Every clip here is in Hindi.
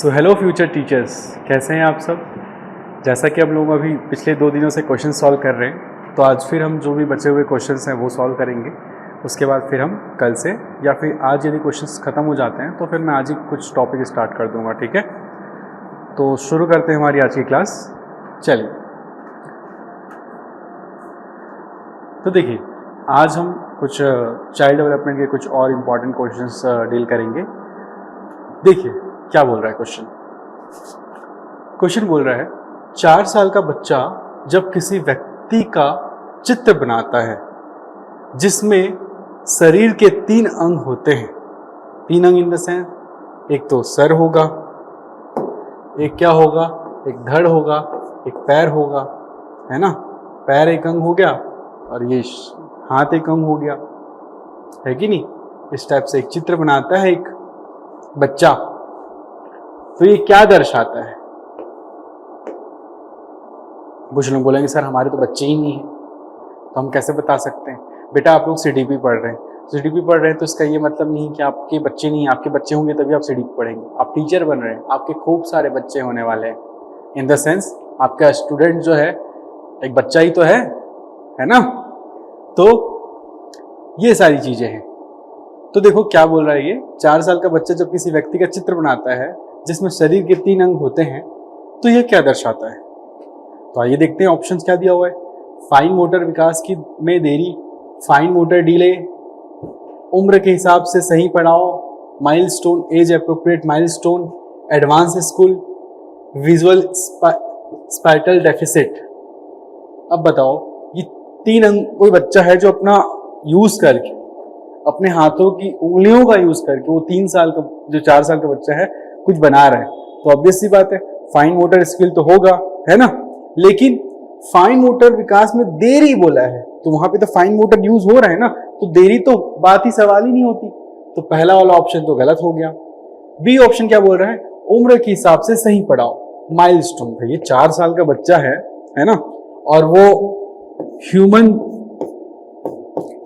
सो हेलो फ्यूचर टीचर्स, कैसे हैं आप सब। जैसा कि हम लोग अभी पिछले 2 दिनों से क्वेश्चन सॉल्व कर रहे हैं, तो आज फिर हम जो भी बचे हुए क्वेश्चंस हैं वो सॉल्व करेंगे। उसके बाद फिर हम कल से या फिर आज यदि क्वेश्चंस ख़त्म हो जाते हैं तो फिर मैं आज ही कुछ टॉपिक स्टार्ट कर दूंगा, ठीक है। तो शुरू करते हैं हमारी आज की क्लास। चलिए, तो देखिए आज हम कुछ चाइल्ड डेवलपमेंट के कुछ और इम्पॉर्टेंट क्वेश्चंस डील करेंगे। देखिए क्या बोल रहा है क्वेश्चन बोल रहा है 4 साल का बच्चा जब किसी व्यक्ति का चित्र बनाता है जिसमें शरीर के 3 अंग होते हैं। 3 अंग इन द सेंस, एक तो सर होगा, एक क्या होगा, एक धड़ होगा, एक पैर होगा, है ना। पैर एक अंग हो गया और ये हाथ एक अंग हो गया, है कि नहीं। इस टाइप से एक चित्र बनाता है एक बच्चा। तो ये क्या दर्शाता है। कुछ लोग बोलेंगे सर हमारे तो बच्चे ही नहीं हैं, तो हम कैसे बता सकते हैं। बेटा आप लोग सीडीपी पढ़ रहे हैं, सीडीपी पढ़ रहे हैं तो इसका ये मतलब नहीं कि आपके बच्चे नहीं हैं। आपके बच्चे होंगे तभी आप सीडीपी पढ़ेंगे। आप टीचर बन रहे हैं, आपके खूब सारे बच्चे होने वाले हैं। इन द सेंस आपका स्टूडेंट जो है एक बच्चा ही तो है ना। तो ये सारी चीजें हैं। तो देखो क्या बोल रहा है ये 4 साल का बच्चा जब किसी व्यक्ति का चित्र बनाता है जिसमें शरीर के 3 अंग होते हैं, तो ये क्या दर्शाता है। तो आइए देखते हैं ऑप्शंस क्या दिया हुआ है। फाइन मोटर विकास की में देरी, फाइन मोटर डिले, उम्र के हिसाब से सही पढ़ाओ, milestone, age appropriate milestone, advance school, visual spatial deficit. अब बताओ ये 3 अंग कोई बच्चा है जो अपना यूज करके, अपने हाथों की उंगलियों का यूज करके, वो 3 साल का जो 4 साल का बच्चा है कुछ बना रहा है, तो ऑब्वियस सी बात है फाइन मोटर स्किल तो होगा, है ना। लेकिन फाइन मोटर विकास में देरी बोला है, तो वहां पे तो फाइन मोटर यूज हो रहा है ना, तो देरी तो बात ही सवाल ही नहीं होती। तो पहला वाला ऑप्शन तो गलत हो गया। बी ऑप्शन क्या बोल रहा है, उम्र के हिसाब से सही पढ़ाओ, माइलस्टोन। भाई 4 साल का बच्चा है ना, और वो ह्यूमन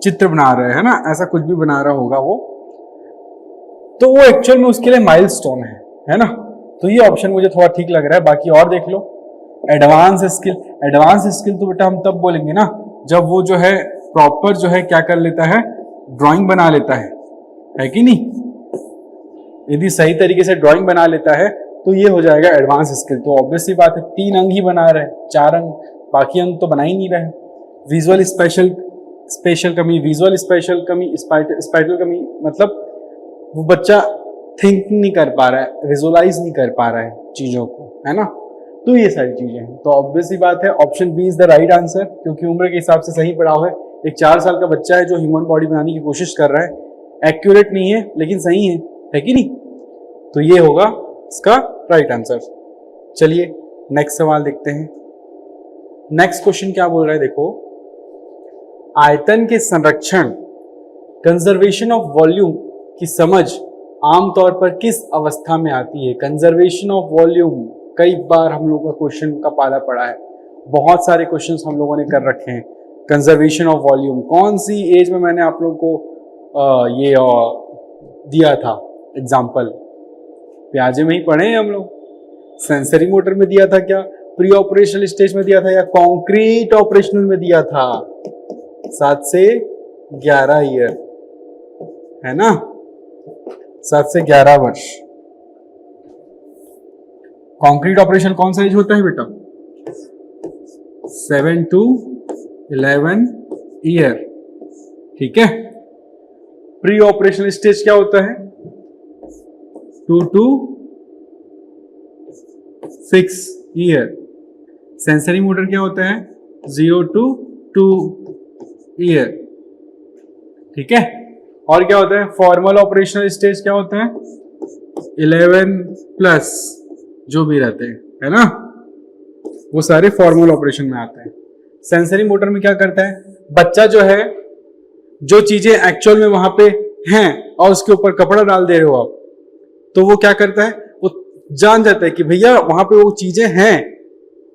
चित्र बना रहा है ना, ऐसा कुछ भी बना रहा होगा वो, तो वो एक्चुअल में उसके लिए माइलस्टोन है ना। तो ये ऑप्शन मुझे थोड़ा ठीक लग रहा है। बाकी और देख लो। एडवांस स्किल, एडवांस स्किल तो बेटा हम तब बोलेंगे ना जब वो जो है प्रॉपर जो है क्या कर लेता है, ड्राइंग बना लेता है कि नहीं। यदि सही तरीके से ड्राइंग बना लेता है तो ये हो जाएगा एडवांस स्किल। तो ऑब्वियस सी बात है 3 अंग ही बना रहे हैं, 4 अंग, बाकी अंग तो बना ही नहीं रहे। विजुअल स्पेशल कमी, विजुअल स्पेशल कमी, स्पाइटल कमी, मतलब वो बच्चा थिंक नहीं कर पा रहा है, विजुअलाइज नहीं कर पा रहा है चीजों को, है ना। तो ये सारी चीजें हैं। तो ऑब्वियस सी बात है option B is the right answer, क्योंकि उम्र के हिसाब से सही पढ़ाओ है। एक 4 साल का बच्चा है जो ह्यूमन बॉडी बनाने की कोशिश कर रहा है, एक्यूरेट नहीं है लेकिन सही है कि नहीं। तो ये होगा इसका राइट आंसर। चलिए नेक्स्ट सवाल देखते हैं। नेक्स्ट क्वेश्चन क्या बोल रहा है, देखो आयतन के संरक्षण, कंजर्वेशन ऑफ वॉल्यूम की समझ आमतौर पर किस अवस्था में आती है। कंजर्वेशन ऑफ वॉल्यूम कई बार हम लोगों का क्वेश्चन का पाला पड़ा है, बहुत सारे क्वेश्चंस हम लोगों ने कर रखे हैं। कंजर्वेशन ऑफ वॉल्यूम कौन सी एज में मैंने आप लोगों को ये दिया था एग्जाम्पल, प्याजे में ही पढ़े हैं हम लोग। सेंसरी मोटर में दिया था क्या, प्री ऑपरेशनल स्टेज में दिया था, या कॉन्क्रीट ऑपरेशनल में दिया था। 7 से 11 ईयर, है ना, 7 से 11 वर्ष। कंक्रीट ऑपरेशन कौन सा एज होता है बेटा, 7 to 11 ईयर, ठीक है। प्री ऑपरेशनल स्टेज क्या होता है, 2 to 6 ईयर। सेंसरी मोटर क्या होता है, 0 to 2 ईयर, ठीक है। और क्या होता है, फॉर्मल ऑपरेशनल स्टेज क्या होता है, 11+ जो भी रहते हैं, है ना, वो सारे फॉर्मल ऑपरेशन में आते हैं। सेंसरी मोटर में क्या करता है, बच्चा जो है जो चीजें एक्चुअल में वहां पे हैं और उसके ऊपर कपड़ा डाल दे रहे हो आप, तो वो क्या करता है, वो जान जाता है कि भैया वहां पे वो चीजें हैं,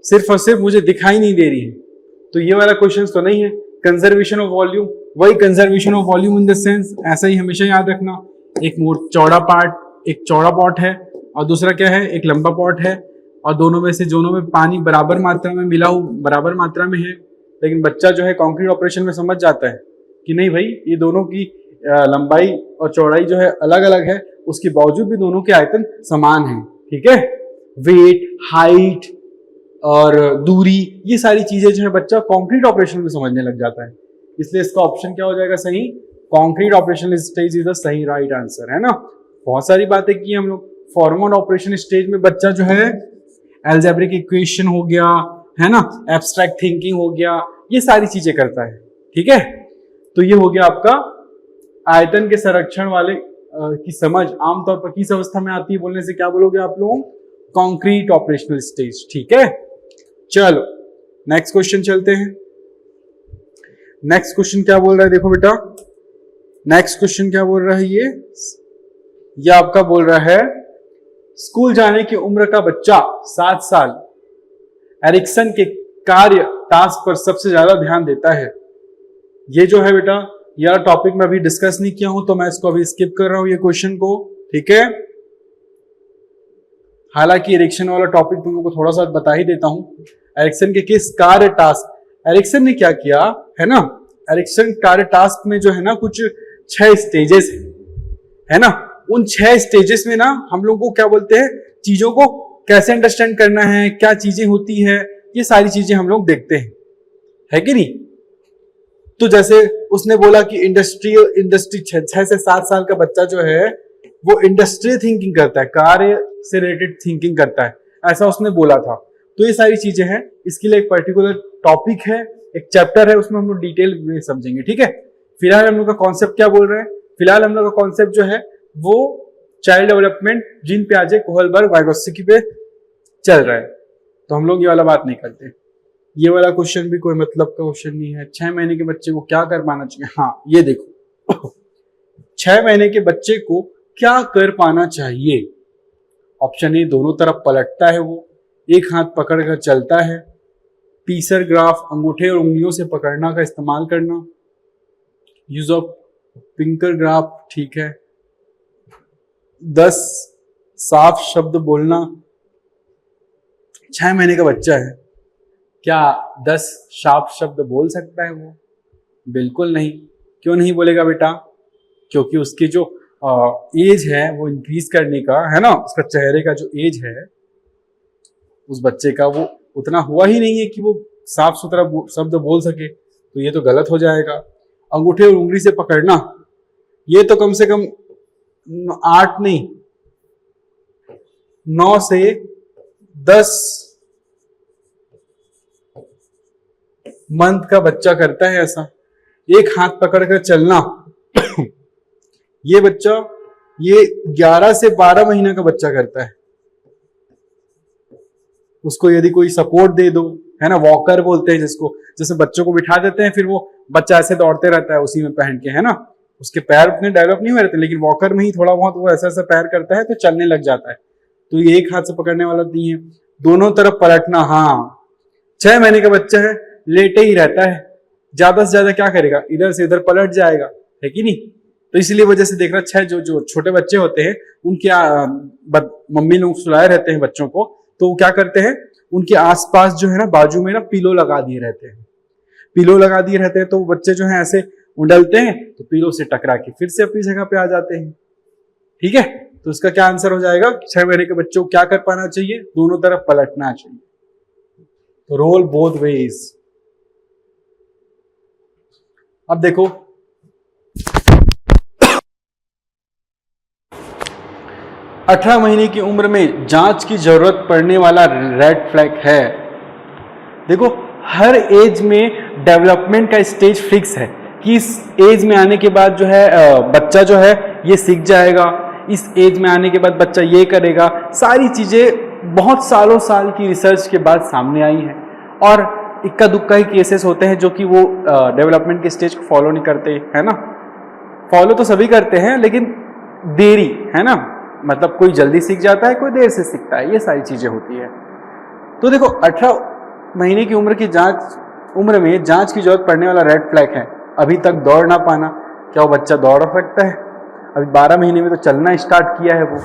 सिर्फ और सिर्फ मुझे दिखाई नहीं दे रही है। तो ये वाला क्वेश्चन तो नहीं है। कंजर्वेशन ऑफ वॉल्यूम, वही conservation of volume in the sense, ऐसा ही हमेशा याद रखना, एक चौड़ा पार्ट, एक चौड़ा पॉट है और दूसरा क्या है, एक लंबा पॉट है और दोनों में पानी बराबर मात्रा में बराबर मात्रा में है। लेकिन बच्चा जो है कंक्रीट ऑपरेशन में समझ जाता है कि नहीं भाई, ये दोनों की लंबाई और चौड़ाई जो है अलग अलग है, उसके बावजूद भी दोनों के आयतन समान है। ठीक है, वेट, हाइट और दूरी, ये सारी चीजें जो है बच्चा कंक्रीट ऑपरेशन में समझने लग जाता है। इसलिए इसका ऑप्शन क्या हो जाएगा सही, concrete operation stage is the सही राइट आंसर, है ना। बहुत सारी बातें की हम लोग। फॉर्मल ऑपरेशन स्टेज में बच्चा जो है अलजेब्रिक इक्वेशन हो गया, है ना, एब्स्ट्रैक्ट थिंकिंग हो गया, ये सारी चीजें करता है। ठीक है, तो ये हो गया आपका आयतन के संरक्षण वाले की समझ आमतौर पर किस अवस्था में आती है बोलने से क्या बोलोगे आप लोग, कंक्रीट ऑपरेशनल स्टेज। ठीक है, चलो नेक्स्ट क्वेश्चन चलते हैं। नेक्स्ट क्वेश्चन क्या बोल रहा है, देखो बेटा, नेक्स्ट क्वेश्चन क्या बोल रहा है, ये आपका बोल रहा है स्कूल जाने की उम्र का बच्चा 7 साल एरिक्सन के कार्य टास्क पर सबसे ज्यादा ध्यान देता है। ये जो है बेटा, यह टॉपिक मैं अभी डिस्कस नहीं किया हूं तो मैं इसको अभी स्किप कर रहा हूं ये क्वेश्चन को। ठीक है, हालांकि एरिक्सन वाला टॉपिक तुम लोगों को थोड़ा सा बता ही देता हूं। एरिक्सन के किस कार्य टास्क, एरिक्सन ने क्या किया है ना, एरिक्सन कार्य टास्क में जो है ना कुछ 6 स्टेजेस है ना, उन 6 स्टेजेस में ना हम लोग को क्या बोलते हैं, चीजों को कैसे अंडरस्टैंड करना है, क्या चीजें होती है, ये सारी चीजें हम लोग देखते हैं, है कि नहीं। तो जैसे उसने बोला कि इंडस्ट्री 6 से 7 साल का बच्चा जो है वो इंडस्ट्रियल थिंकिंग करता है, कार्य से रिलेटेड थिंकिंग करता है, ऐसा उसने बोला था। तो ये सारी चीजें हैं, इसके लिए एक पर्टिकुलर टॉपिक है, एक चैप्टर है, उसमें हम लोग डिटेल में समझेंगे। ठीक है, फिलहाल हम लोग का कॉन्सेप्ट क्या बोल रहे हैं, फिलहाल हम लोग का कॉन्सेप्ट जो है वो चाइल्ड डेवलपमेंट, जीन पियाजे, कोहलबर्ग, वाइगोत्स्की पे चल रहा है, तो हम लोग ये वाला बात नहीं करते। ये वाला क्वेश्चन भी कोई मतलब का क्वेश्चन नहीं है। 6 महीने के बच्चे को क्या कर पाना चाहिए, हाँ ये देखो 6 महीने के बच्चे को क्या कर पाना चाहिए। ऑप्शन ए, दोनों तरफ पलटता है वो, एक हाथ पकड़कर चलता है, पीसर ग्राफ, अंगूठे और उंगलियों से पकड़ना का इस्तेमाल करना, यूज ऑफ फिंगर ग्राफ, ठीक है, 10 साफ शब्द बोलना। 6 महीने का बच्चा है, क्या 10 साफ शब्द बोल सकता है वो? बिल्कुल नहीं। क्यों नहीं बोलेगा बेटा? क्योंकि उसकी जो एज है वो इंक्रीज करने का है ना, उसका चेहरे का जो एज है उस बच्चे का वो उतना हुआ ही नहीं है कि वो साफ सुथरा शब्द बोल सके, तो ये तो गलत हो जाएगा। अंगूठे और उंगली से पकड़ना, ये तो कम से कम 8 नहीं 9 से 10 मंथ का बच्चा करता है ऐसा। एक हाथ पकड़कर चलना ये बच्चा ये 11 से 12 महीने का बच्चा करता है। उसको यदि कोई सपोर्ट दे दो, है ना, वॉकर बोलते हैं जिसको, जैसे बच्चों को बिठा देते हैं फिर वो बच्चा ऐसे दौड़ते रहता है उसी में पहन के, है ना, उसके पैर उतने डेवलप नहीं हुए रहते, लेकिन वॉकर में ही थोड़ा बहुत वो ऐसा ऐसा पैर करता है तो चलने लग जाता है। तो ये एक हाथ से पकड़ने वाला नहीं है। दोनों तरफ पलटना, हाँ 6 महीने का बच्चा है, लेटे ही रहता है, ज्यादा से ज्यादा क्या करेगा, इधर से इधर पलट जाएगा, है कि नहीं। तो इसलिए वजह से देख रहा 6 जो छोटे बच्चे होते हैं उनके मम्मी लोग सुलाए रहते हैं बच्चों को, तो वो क्या करते हैं उनके आसपास जो है ना बाजू में ना पिलो लगा दिए रहते हैं, पिलो लगा दिए रहते हैं, तो बच्चे जो है ऐसे उंडलते हैं तो पिलो से टकरा के फिर से अपनी जगह पे आ जाते हैं। ठीक है, तो इसका क्या आंसर हो जाएगा, 6 महीने के बच्चों को क्या कर पाना चाहिए, दोनों तरफ पलटना चाहिए। तो रोल बोथ वेज। अब देखो 18 महीने की उम्र में जांच की जरूरत पड़ने वाला रेड फ्लैग है। देखो हर एज में डेवलपमेंट का स्टेज फिक्स है कि इस एज में आने के बाद जो है बच्चा जो है ये सीख जाएगा, इस एज में आने के बाद बच्चा ये करेगा, सारी चीजें बहुत सालों साल की रिसर्च के बाद सामने आई हैं। और इक्का दुक्का ही केसेस होते हैं जो कि वो डेवलपमेंट के स्टेज को फॉलो नहीं करते, है ना। फॉलो तो सभी करते हैं लेकिन देरी, है ना, मतलब कोई जल्दी सीख जाता है, कोई देर से सीखता है, ये सारी चीजें होती है। तो देखो 18 महीने की उम्र में जांच की जरूरत पड़ने वाला रेड फ्लैग है। अभी तक दौड़ ना पाना, क्या वो बच्चा दौड़ सकता है? अभी 12 महीने में तो चलना स्टार्ट किया है वो,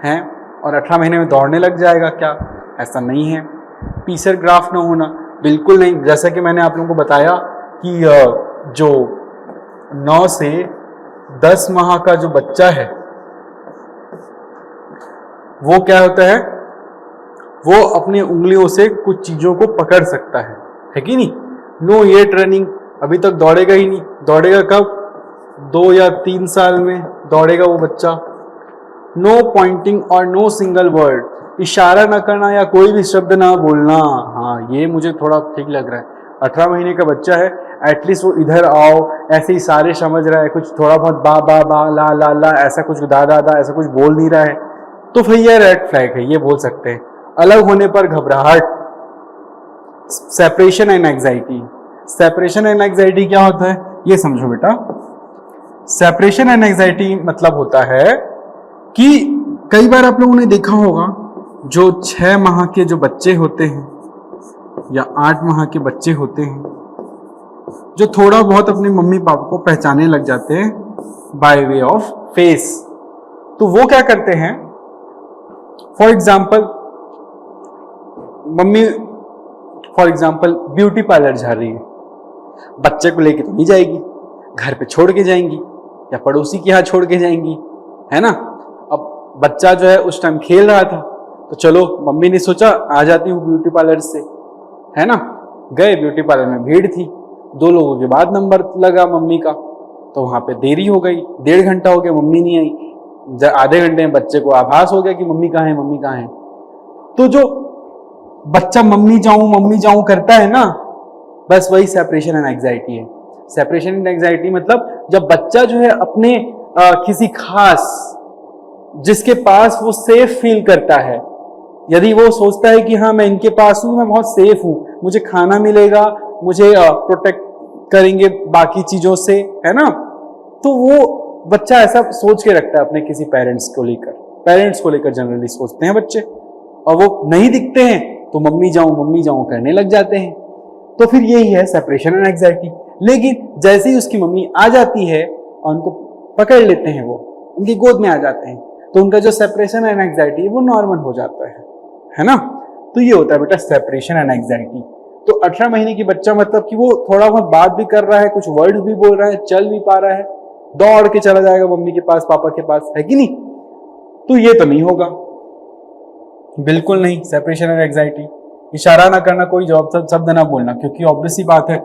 है और 18 महीने में दौड़ने लग जाएगा क्या? ऐसा नहीं है। पीसर ग्राफ ना होना, बिल्कुल नहीं। जैसा कि मैंने आप लोगों को बताया कि जो 9 से 10 माह का जो बच्चा है वो क्या होता है, वो अपनी उंगलियों से कुछ चीजों को पकड़ सकता है कि नहीं? नो ये ट्रेनिंग, अभी तक दौड़ेगा ही नहीं। दौड़ेगा कब? 2 या 3 साल में दौड़ेगा वो बच्चा। नो पॉइंटिंग और नो सिंगल वर्ड, इशारा ना करना या कोई भी शब्द ना बोलना। हाँ, ये मुझे थोड़ा ठीक लग रहा है। 18 महीने का बच्चा है, एटलीस्ट वो इधर आओ ऐसे इशारे समझ रहा है, कुछ थोड़ा बहुत बा बा बा ला ला ला ऐसा कुछ, दा दा दा ऐसा कुछ बोल नहीं रहा है, तो फिर ये रेड फ्लैग है, ये बोल सकते हैं। अलग होने पर घबराहट, separation and anxiety. Separation and anxiety क्या होता है ये समझो बेटा। सेपरेशन एंड एंग्जाइटी मतलब होता है कि कई बार आप लोगों ने देखा होगा जो 6 माह के जो बच्चे होते हैं या 8 माह के बच्चे होते हैं, जो थोड़ा बहुत अपने मम्मी पापा को पहचानने लग जाते हैं बाय वे ऑफ फेस, तो वो क्या करते हैं, for example mummy for example beauty parlour जा रही है, बच्चे को लेके तो नहीं जाएगी, घर पे छोड़ के जाएंगी या पड़ोसी के यहाँ छोड़ के जाएंगी, है ना। अब बच्चा जो है उस टाइम खेल रहा था, तो चलो मम्मी ने सोचा आ जाती हूँ ब्यूटी पार्लर से, है ना। गए ब्यूटी पार्लर में, भीड़ थी, 2 लोगों के बाद नंबर लगा मम्मी का, तो वहां पे देरी हो गई, 1.5 घंटा हो गया, मम्मी नहीं आई। आधे घंटे में बच्चे को आभास हो गया कि मम्मी कहाँ है, मम्मी कहाँ है। तो जो बच्चा मम्मी जाऊं करता है ना, बस वही सेपरेशन एंड एंग्जाइटी है। सेपरेशन एंड एंग्जाइटी मतलब जब बच्चा जो है अपने किसी खास जिसके पास वो सेफ फील करता है, यदि वो सोचता है कि हाँ मैं इनके पास हूं, मैं बहुत सेफ हूं, मुझे खाना मिलेगा, मुझे प्रोटेक्ट करेंगे बाकी चीजों से, है ना, तो वो बच्चा ऐसा सोच के रखता है अपने किसी पेरेंट्स को लेकर जनरली सोचते हैं बच्चे, और वो नहीं दिखते हैं तो मम्मी जाऊं करने लग जाते हैं। तो फिर यही है सेपरेशन एंड एंग्जाइटी। लेकिन जैसे ही उसकी मम्मी आ जाती है और उनको पकड़ लेते हैं, वो उनकी गोद में आ जाते हैं, तो उनका जो सेपरेशन एंड एंग्जाइटी है वो नॉर्मल हो जाता है ना। तो ये होता है बेटा सेपरेशन एंड एंग्जाइटी। तो 18 महीने की बच्चा मतलब कि वो थोड़ा बहुत बात भी कर रहा है, कुछ वर्ड्स भी बोल रहा है, चल भी पा रहा है, दौड़ के चला जाएगा मम्मी के पास, पापा के पास, है कि नहीं। तो ये तो नहीं होगा, बिल्कुल नहीं। सेपरेशन एंड एंग्जाइटी, इशारा ना करना, कोई जवाब शब्द ना बोलना, क्योंकि ऑब्वियस सी बात है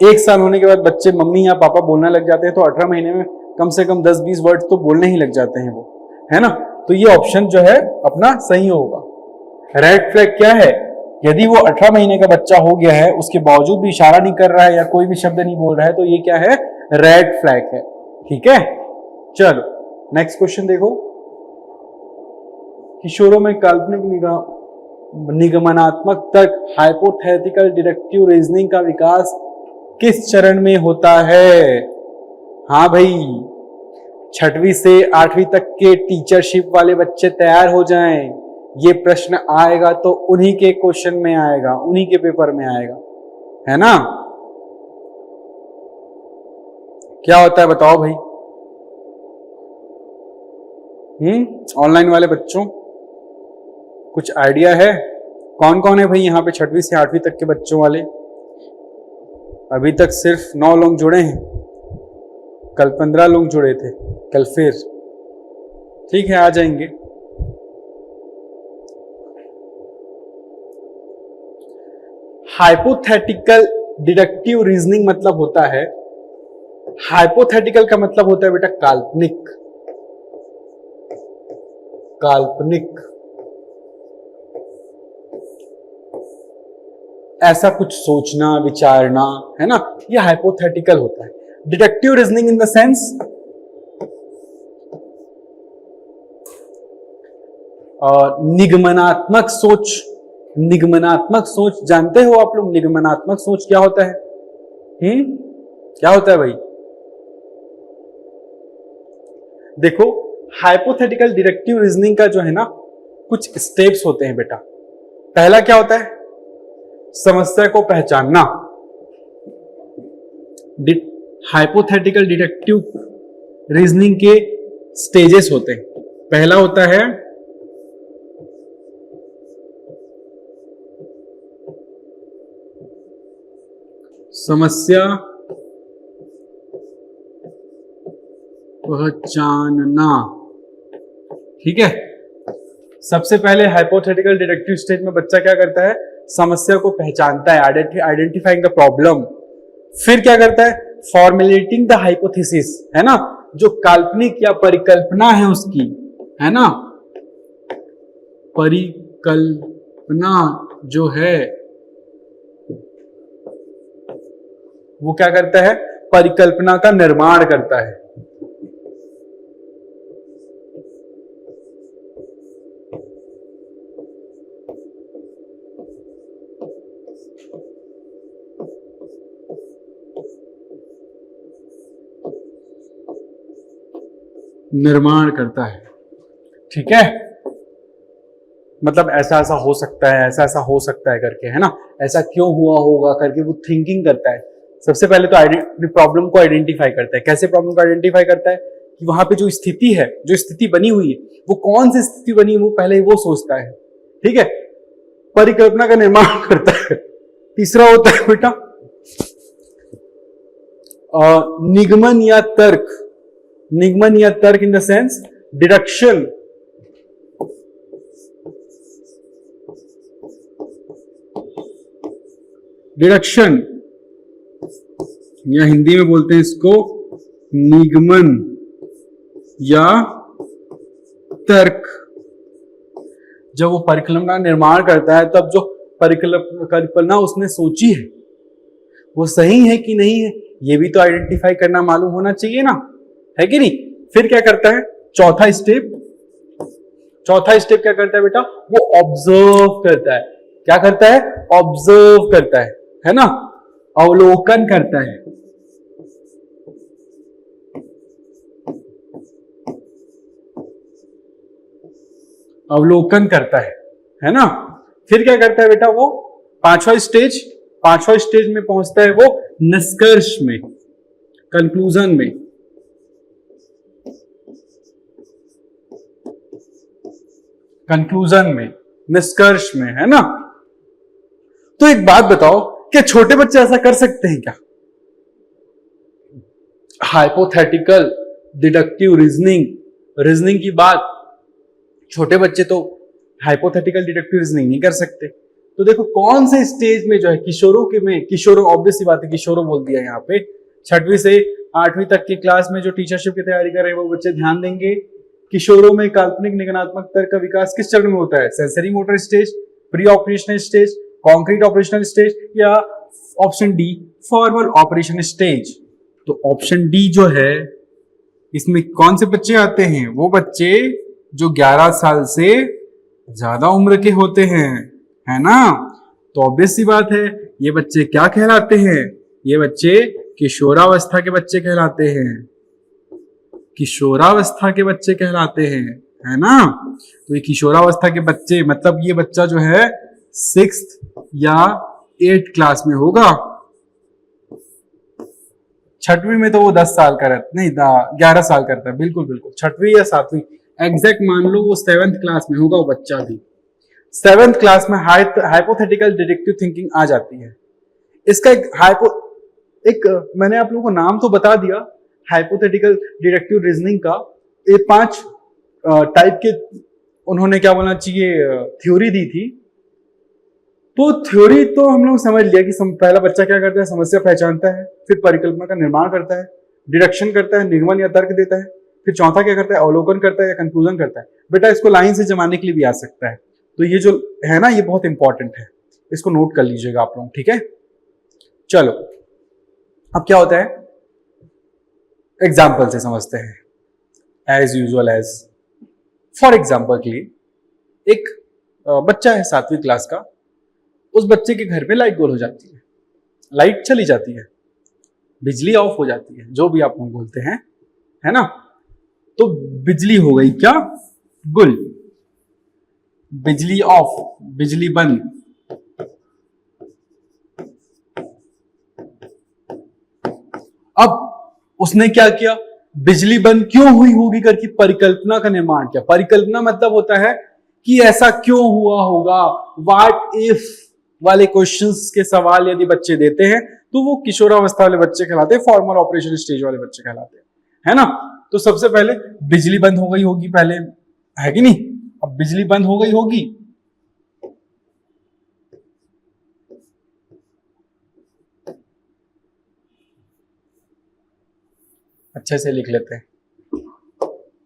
1 साल होने के बाद बच्चे मम्मी या पापा बोलना लग जाते हैं, तो 18 महीने में कम से कम 10-20 वर्ड तो बोलने ही लग जाते हैं वो, है ना। तो ये ऑप्शन जो है अपना सही होगा। रेड फ्लैग क्या है, यदि वो 18 महीने का बच्चा हो गया है, उसके बावजूद भी इशारा नहीं कर रहा है या कोई भी शब्द नहीं बोल रहा है, तो ये क्या है, रेड फ्लैग है। ठीक है, चलो नेक्स्ट क्वेश्चन देखो। किशोरों में काल्पनिक निगमनात्मक तर्क हाइपोथेटिकल डिडक्टिव रीजनिंग का विकास किस चरण में होता है? हाँ भाई, 6वीं से 8वीं तक के टीचरशिप वाले बच्चे तैयार हो जाएं, ये प्रश्न आएगा तो उन्हीं के क्वेश्चन में आएगा, उन्हीं के पेपर में आएगा, है ना। क्या होता है बताओ भाई। ऑनलाइन वाले बच्चों कुछ आइडिया है? कौन कौन है भाई यहाँ पे 6वीं से 8वीं तक के बच्चों वाले? अभी तक सिर्फ 9 लोग जुड़े हैं, कल 15 लोग जुड़े थे, कल फिर। ठीक है, आ जाएंगे। हाइपोथेटिकल डिडक्टिव रीजनिंग मतलब होता है, हाइपोथेटिकल का मतलब होता है बेटा काल्पनिक, काल्पनिक, ऐसा कुछ सोचना विचारना, है ना, ये हाइपोथेटिकल होता है। Deductive reasoning in the sense निगमनात्मक सोच। निगमनात्मक सोच जानते हो आप लोग? निगमनात्मक सोच क्या होता है? क्या होता है भाई? देखो, हाइपोथेटिकल डिडक्टिव रीजनिंग का जो है ना, कुछ स्टेप्स होते हैं बेटा। पहला क्या होता है? समस्या को पहचानना। हाइपोथेटिकल डिडक्टिव रीजनिंग के स्टेजेस होते हैं। पहला होता है समस्या पहचानना। ठीक है, सबसे पहले हाइपोथेटिकल डिडक्टिव स्टेज में बच्चा क्या करता है, समस्या को पहचानता है, आइडेंटिफाइंग द प्रॉब्लम। फिर क्या करता है, फॉर्मुलेटिंग द हाइपोथेसिस, है ना, जो काल्पनिक या परिकल्पना है उसकी, है ना, परिकल्पना जो है वो क्या करता है, परिकल्पना का निर्माण करता है। निर्माण करता है। ठीक है, मतलब ऐसा ऐसा हो सकता है, ऐसा ऐसा हो सकता है करके, है ना, ऐसा क्यों हुआ होगा करके वो थिंकिंग करता है। सबसे पहले तो अपनी प्रॉब्लम को आइडेंटिफाई करता है। कैसे प्रॉब्लम को आइडेंटिफाई करता है, कि वहां पे जो स्थिति है, जो स्थिति बनी हुई है, वो कौन सी स्थिति बनी है, वो पहले वो सोचता है। ठीक है, परिकल्पना का निर्माण करता है। तीसरा होता है बेटा निगमन या तर्क। निगमन या तर्क इन द सेंस डिडक्शन। डिडक्शन या हिंदी में बोलते हैं इसको निगमन या तर्क। जब वो परिकल्पना का निर्माण करता है, तब जो परिकल्पना उसने सोची है वो सही है कि नहीं है, ये भी तो आइडेंटिफाई करना मालूम होना चाहिए ना, है कि नहीं। फिर क्या करता है, चौथा स्टेप क्या करता है बेटा, वो ऑब्जर्व करता है। क्या करता है, ऑब्जर्व करता है ना, अवलोकन करता है। अवलोकन करता है ना। फिर क्या करता है बेटा, वो पांचवा स्टेज में पहुंचता है वो निष्कर्ष में, कंक्लूजन में। निष्कर्ष में, है ना। तो एक बात बताओ, क्या छोटे बच्चे ऐसा कर सकते हैं क्या? हाइपोथेटिकल डिडक्टिव रीजनिंग की बात, छोटे बच्चे तो हाइपोथेटिकल डिडक्टिव रीजनिंग नहीं कर सकते। तो देखो कौन से स्टेज में जो है, किशोरों ऑब्वियस सी बात है, किशोरों बोल दिया यहाँ पे, 6वीं से 8वीं तक की क्लास में जो टीचरशिप की तैयारी कर रहे हैं वो बच्चे ध्यान देंगे। किशोरों में काल्पनिक निगमनात्मक तर्क का विकास किस चरण में होता है, sensory motor stage, pre operational stage, concrete operational stage, या option D formal operation stage. तो ऑप्शन डी जो है, इसमें कौन से बच्चे आते हैं, वो बच्चे जो 11 साल से ज्यादा उम्र के होते हैं, है ना। तो ऑब्वियस सी बात है, ये बच्चे क्या कहलाते हैं, ये बच्चे किशोरावस्था के बच्चे कहलाते हैं, किशोरावस्था के बच्चे कहलाते हैं, है ना। तो ये किशोरावस्था के बच्चे मतलब ये बच्चा जो है 6th या 8th क्लास में होगा। 6वीं में तो वो 10 साल का रहता, नहीं 11 साल करता है, बिल्कुल 6वीं या 7वीं एग्जैक्ट मान लो, वो 7th क्लास में होगा वो बच्चा भी। 7th क्लास में हाइपोथेटिकल डिडक्टिव थिंकिंग आ जाती है। इसका एक मैंने आप लोगों को नाम तो बता दिया हाइपोथेटिकल डिडक्टिव रीजनिंग का। ये 5 टाइप के उन्होंने क्या बोलना चाहिए थ्योरी दी थी। तो थ्योरी तो हम लोग समझ लिया कि पहला बच्चा क्या करता है, समस्या पहचानता है, फिर परिकल्पना का निर्माण करता है, डिडक्शन करता है, निगमन या तर्क देता है, फिर चौथा क्या करता है, अवलोकन करता है या कंक्लूजन करता है। बेटा इसको लाइन से जमाने के लिए भी आ सकता है, तो ये जो है ना, ये बहुत इंपॉर्टेंट है, इसको नोट कर लीजिएगा आप लोग, ठीक है। चलो अब क्या होता है, एग्जाम्पल से समझते हैं। एज यूजुअल फॉर एग्जाम्पल के लिए एक बच्चा है 7वीं क्लास का, उस बच्चे के घर में लाइट गोल हो जाती है, लाइट चली जाती है, बिजली ऑफ हो जाती है, जो भी आप लोग बोलते हैं, है ना। तो बिजली हो गई क्या, गुल, बिजली ऑफ, बिजली बंद। अब उसने क्या किया, बिजली बंद क्यों हुई होगी करके परिकल्पना का निर्माण किया। परिकल्पना मतलब होता है कि ऐसा क्यों हुआ होगा, व्हाट इफ वाले क्वेश्चंस के सवाल यदि बच्चे देते हैं तो वो किशोरावस्था वाले बच्चे कहलाते हैं, फॉर्मल ऑपरेशन स्टेज वाले बच्चे कहलाते हैं, है ना। तो सबसे पहले बिजली बंद हो गई होगी पहले, है कि नहीं। अब बिजली बंद हो गई होगी, अच्छे से लिख लेते हैं,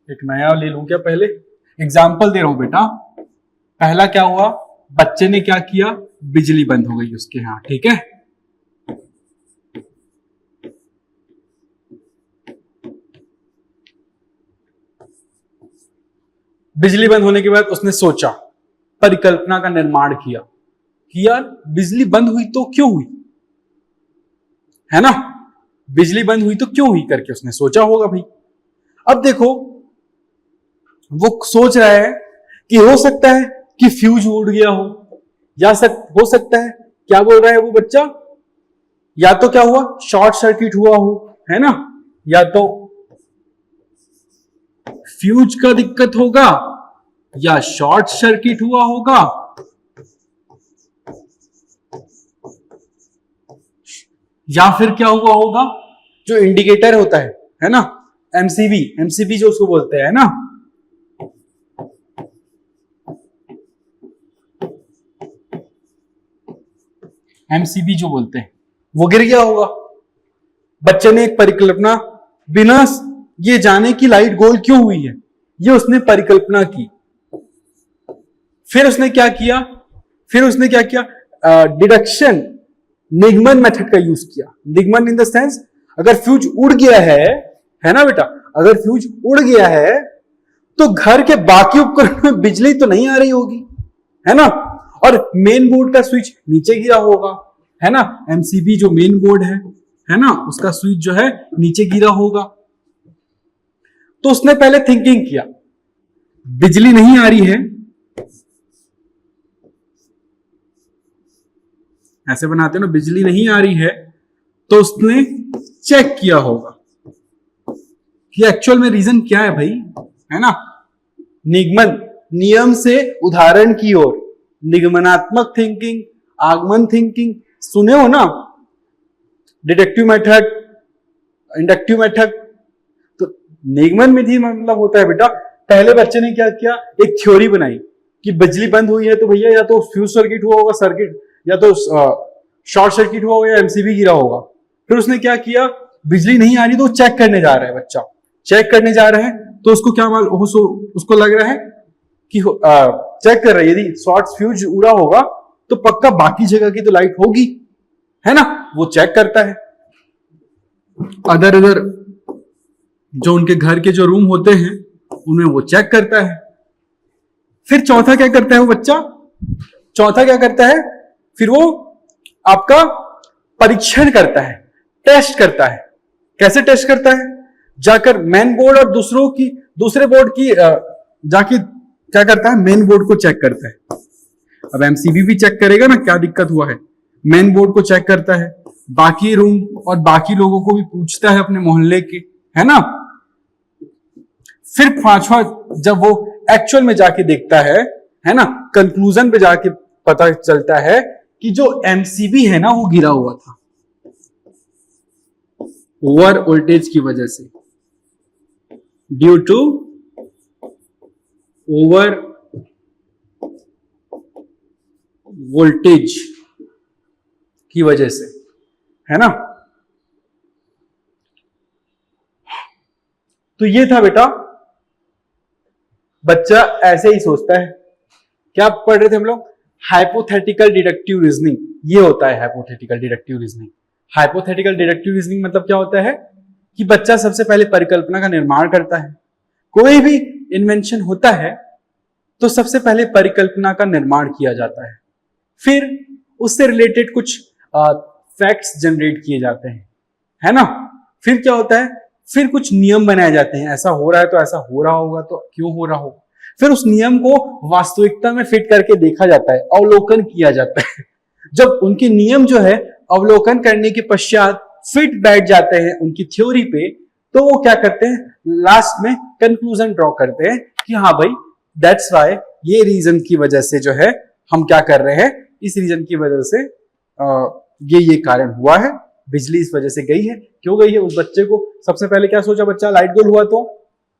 एक नया ले लूं क्या, पहले एग्जाम्पल दे रहा हूं बेटा। पहला क्या हुआ, बच्चे ने क्या किया, बिजली बंद हो गई उसके यहां, ठीक है। बिजली बंद होने के बाद उसने सोचा, परिकल्पना का निर्माण किया कि यार बिजली बंद हुई तो क्यों हुई, है ना, बिजली बंद हुई तो क्यों हुई करके उसने सोचा होगा भाई। अब देखो वो सोच रहा है कि हो सकता है कि फ्यूज उड़ गया हो, या हो सकता है, क्या बोल रहा है वो बच्चा, या तो क्या हुआ, शॉर्ट सर्किट हुआ हो, है ना, या तो फ्यूज का दिक्कत होगा या शॉर्ट सर्किट हुआ होगा, या फिर क्या हुआ होगा, जो इंडिकेटर होता है ना, एमसीबी जो उसको बोलते हैं ना, एमसीबी जो बोलते हैं, वो गिर गया होगा। बच्चे ने एक परिकल्पना, बिना ये जाने की लाइट गोल क्यों हुई है, ये उसने परिकल्पना की। फिर उसने क्या किया, डिडक्शन, निगमन मेथड का यूज किया। निगमन इन द सेंस, अगर फ्यूज उड़ गया है ना बेटा, अगर फ्यूज उड़ गया है तो घर के बाकी उपकरण में बिजली तो नहीं आ रही होगी, है ना, और मेन बोर्ड का स्विच नीचे गिरा होगा, है ना, एमसीबी जो मेन बोर्ड है ना, उसका स्विच जो है नीचे गिरा होगा। तो उसने पहले थिंकिंग किया, बिजली नहीं आ रही है, ऐसे बनाते हैं ना, बिजली नहीं आ रही है, तो उसने चेक किया होगा कि एक्चुअल में रीजन क्या है भाई, है ना। निगमन, नियम से उदाहरण की ओर, निगमनात्मक थिंकिंग, आगमन थिंकिंग सुने हो ना, डिडक्टिव मेथड, इंडक्टिव मेथड। तो निगमन में भी मतलब होता है बेटा, पहले बच्चे ने क्या किया, एक थ्योरी बनाई कि बिजली बंद हुई है तो भैया या तो फ्यूज सर्किट हुआ होगा, सर्किट या तो शॉर्ट सर्किट हुआ होगा या एमसीबी गिरा होगा। फिर उसने क्या किया, बिजली नहीं आ रही तो चेक करने जा रहा है बच्चा, चेक करने जा रहा है, तो उसको क्या मालूम, उसको लग रहा है कि चेक कर रहा है, यदि शॉर्ट फ्यूज उड़ा होगा तो पक्का बाकी जगह की तो लाइट होगी, है ना, वो चेक करता है। अदर जो उनके घर के जो रूम होते हैं उनमें वो चेक करता है। फिर चौथा क्या करता है वो बच्चा, चौथा क्या करता है, फिर वो आपका परीक्षण करता है, टेस्ट करता है। कैसे टेस्ट करता है, जाकर मेन बोर्ड और दूसरे बोर्ड की जाके क्या करता है, मेन बोर्ड को चेक करता है। अब एमसीबी भी चेक करेगा ना क्या दिक्कत हुआ है, मेन बोर्ड को चेक करता है, बाकी रूम और बाकी लोगों को भी पूछता है अपने मोहल्ले के, है ना। फिर पांचवा, जब वो एक्चुअल में जाके देखता है ना, कंक्लूजन पे जाके पता चलता है कि जो एमसीबी है ना वो गिरा हुआ था ओवर वोल्टेज की वजह से, ड्यू टू ओवर वोल्टेज की वजह से, है ना। तो ये था बेटा, बच्चा ऐसे ही सोचता है। क्या पढ़ रहे थे हम लोग, हाइपोथेटिकल डिडक्टिव रीजनिंग, ये होता है hypothetical deductive reasoning. Hypothetical deductive reasoning मतलब क्या होता है कि बच्चा सबसे पहले परिकल्पना का निर्माण करता है। कोई भी इन्वेंशन होता है तो सबसे पहले परिकल्पना का निर्माण किया जाता है, फिर उससे रिलेटेड कुछ फैक्ट्स जनरेट किए जाते हैं, है ना। फिर क्या होता है, फिर कुछ नियम बनाए जाते हैं, ऐसा हो रहा है तो ऐसा हो रहा होगा, तो क्यों हो रहा होगा। फिर उस नियम को वास्तविकता में फिट करके देखा जाता है, अवलोकन किया जाता है। जब उनके नियम जो है अवलोकन करने के पश्चात फिट बैठ जाते हैं उनकी थ्योरी पे, तो वो क्या करते हैं, लास्ट में कंक्लूजन ड्रॉ करते हैं कि हाँ भाई, दैट्स वाई, ये रीजन की वजह से जो है हम क्या कर रहे हैं, इस रीजन की वजह से ये कारण हुआ है, बिजली इस वजह से गई है। क्यों गई है? उस बच्चे को सबसे पहले क्या सोचा बच्चा, लाइट गोल हुआ तो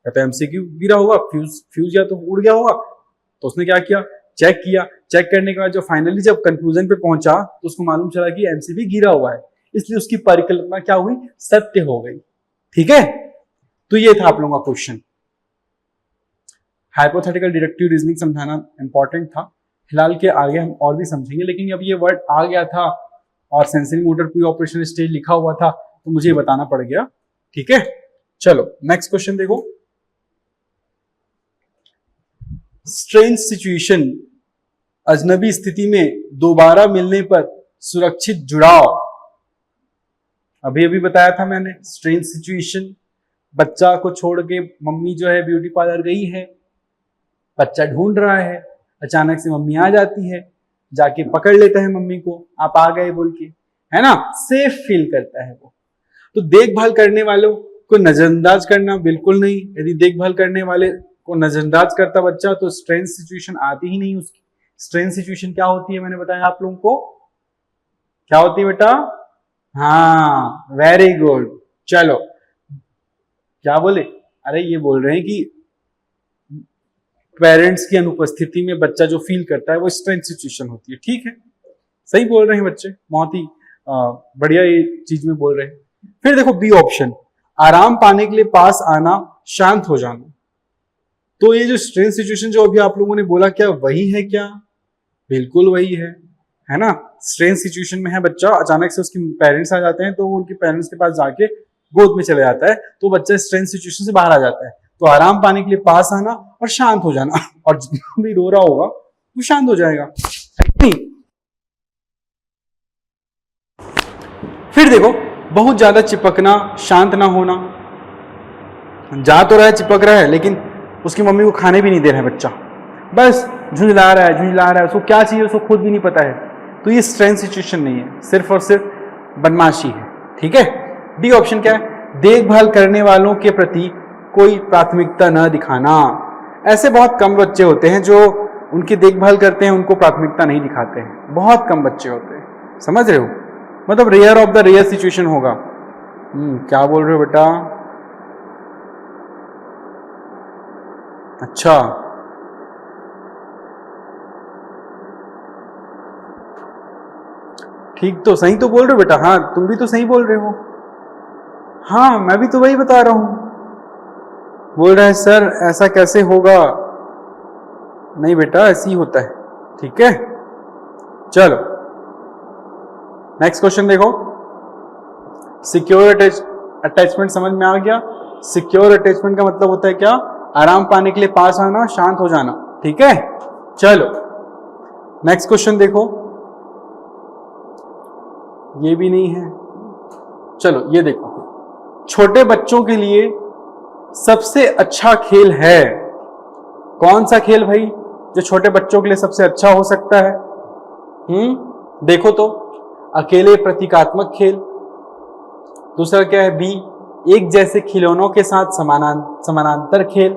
या तो एमसीक्यू गिरा होगा, फ्यूज या तो उड़ गया होगा। तो उसने क्या किया, चेक किया। चेक करने के बाद जो फाइनली जब कंक्लूजन पे पहुंचा तो उसको मालूम चला कि एमसीबी गिरा हुआ है, इसलिए उसकी परिकल्पना क्या हुई, सत्य हो गई। ठीक है, तो ये था आप लोगों का क्वेश्चन। हाइपोथेटिकल डिडक्टिव रीजनिंग समझाना इंपॉर्टेंट था। फिलहाल के आगे हम और भी समझेंगे, लेकिन अब ये वर्ड आ गया था और sensory motor pre operation stage लिखा हुआ था तो मुझे बताना पड़ गया। ठीक है, चलो नेक्स्ट क्वेश्चन देखो। स्ट्रेंज सिचुएशन, अजनबी स्थिति में दोबारा मिलने पर सुरक्षित जुड़ाव। अभी अभी बताया था मैंने, स्ट्रेंज सिचुएशन, बच्चा को छोड़ के मम्मी जो है ब्यूटी पार्लर गई है, बच्चा ढूंढ रहा है, अचानक से मम्मी आ जाती है, जाके पकड़ लेता है मम्मी को, आप आ गए बोल के, है ना, सेफ फील करता है वो। तो देखभाल करने वालों को नजरअंदाज करना बिल्कुल नहीं। यदि देखभाल करने वाले को नजरअंदाज करता बच्चा तो स्ट्रेंज सिचुएशन आती ही नहीं उसकी। स्ट्रेंज सिचुएशन क्या होती है मैंने बताया आप लोगों को, क्या होती है बेटा? हाँ, वेरी गुड। चलो क्या बोले, अरे ये बोल रहे हैं कि पेरेंट्स की अनुपस्थिति में बच्चा जो फील करता है वो स्ट्रेंज सिचुएशन होती है। ठीक है, सही बोल रहे हैं बच्चे, बहुत ही बढ़िया ये चीज में बोल रहे हैं। फिर देखो बी ऑप्शन, आराम पाने के लिए पास आना, शांत हो जाना। तो ये जो स्ट्रेंज सिचुएशन जो अभी आप लोगों ने बोला, क्या वही है क्या? बिल्कुल वही है ना। स्ट्रेंज सिचुएशन में है बच्चा, अचानक से उसके पेरेंट्स आ जाते हैं तो वो उनके पेरेंट्स के पास जाके गोद में चले जाता है, तो बच्चा स्ट्रेंज सिचुएशन से बाहर आ जाता है। तो आराम पाने के लिए पास आना और शांत हो जाना, और जितना भी रो रहा होगा वो शांत हो जाएगा, नहीं? फिर देखो बहुत ज्यादा चिपकना, शांत ना होना, जा तो रहा है, चिपक रहा है, लेकिन उसकी मम्मी को खाने भी नहीं दे रहा है बच्चा, बस झुंझला रहा है, उसको क्या चाहिए उसको खुद भी नहीं पता है। तो ये स्ट्रेंज सिचुएशन नहीं है, सिर्फ और सिर्फ बदमाशी है। ठीक है, डी ऑप्शन क्या है? देखभाल करने वालों के प्रति कोई प्राथमिकता न दिखाना। ऐसे बहुत कम बच्चे होते हैं जो उनकी देखभाल करते हैं, उनको प्राथमिकता नहीं दिखाते हैं, बहुत कम बच्चे होते हैं, समझ रहे हो? मतलब rare of the rare situation होगा। क्या बोल रहे हो बेटा? अच्छा, ठीक, तो सही तो बोल रहे हो बेटा, हाँ तुम भी तो सही बोल रहे हो, हाँ मैं भी तो वही बता रहा हूं। बोल रहा है सर ऐसा कैसे होगा? नहीं बेटा, ऐसे ही होता है। ठीक है, चलो नेक्स्ट क्वेश्चन देखो। सिक्योर अटैचमेंट समझ में आ गया? सिक्योर अटैचमेंट का मतलब होता है क्या? आराम पाने के लिए पास आना, शांत हो जाना। ठीक है, चलो नेक्स्ट क्वेश्चन देखो। ये भी नहीं है, चलो ये देखो। छोटे बच्चों के लिए सबसे अच्छा खेल है, कौन सा खेल भाई जो छोटे बच्चों के लिए सबसे अच्छा हो सकता है? देखो तो, अकेले प्रतीकात्मक खेल, दूसरा क्या है? बी, एक जैसे खिलौनों के साथ समानांतर खेल,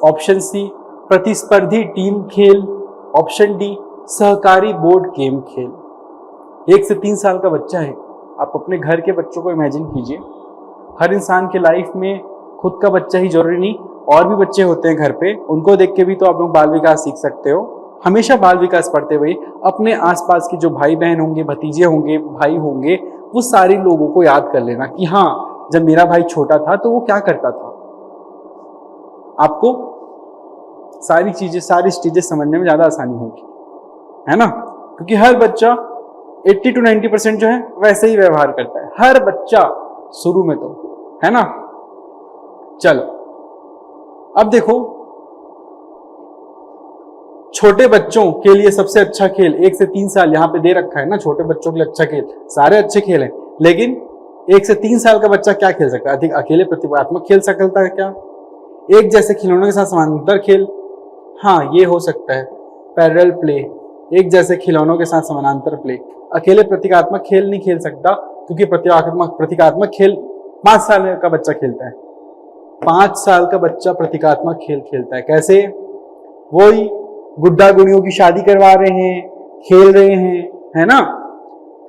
ऑप्शन सी प्रतिस्पर्धी टीम खेल, ऑप्शन डी सहकारी बोर्ड गेम खेल। 1 से 3 साल का बच्चा है, आप अपने घर के बच्चों को इमेजिन कीजिए। हर इंसान के लाइफ में खुद का बच्चा ही जरूरी नहीं, और भी बच्चे होते हैं घर पे, उनको देख के भी तो आप लोग बाल विकास सीख सकते हो। हमेशा बाल विकास पढ़ते हुए अपने आसपास के जो भाई बहन होंगे, भतीजे होंगे, भाई होंगे, वो सारे लोगों को याद कर लेना कि हाँ जब मेरा भाई छोटा था तो वो क्या करता था। आपको सारी चीजें समझने में ज्यादा आसानी होगी, है ना, क्योंकि हर बच्चा 80 to 90% जो है वैसे ही व्यवहार करता है, हर बच्चा शुरू में तो, है ना। चलो अब देखो, छोटे बच्चों के लिए सबसे अच्छा खेल 1 से 3 साल, यहां पे दे रखा है ना, छोटे बच्चों के लिए अच्छा खेल, सारे अच्छे खेल हैं, लेकिन 1 से 3 साल का बच्चा क्या खेल सकता है? अधिक अकेले प्रतिभात्मक खेल सकता है क्या? एक जैसे खिलौनों के साथ समानांतर खेल, हाँ ये हो सकता है। पैरेलल प्ले, एक जैसे खिलौनों के साथ समानांतर प्ले। अकेले प्रतीकात्मक खेल नहीं खेल सकता, क्योंकि प्रतीकात्मक खेल 5 साल का बच्चा खेलता है। 5 साल का बच्चा प्रतीकात्मक खेल खेलता है, कैसे? वही गुड्डा गुड़ियों की शादी करवा रहे हैं, खेल रहे हैं, है ना,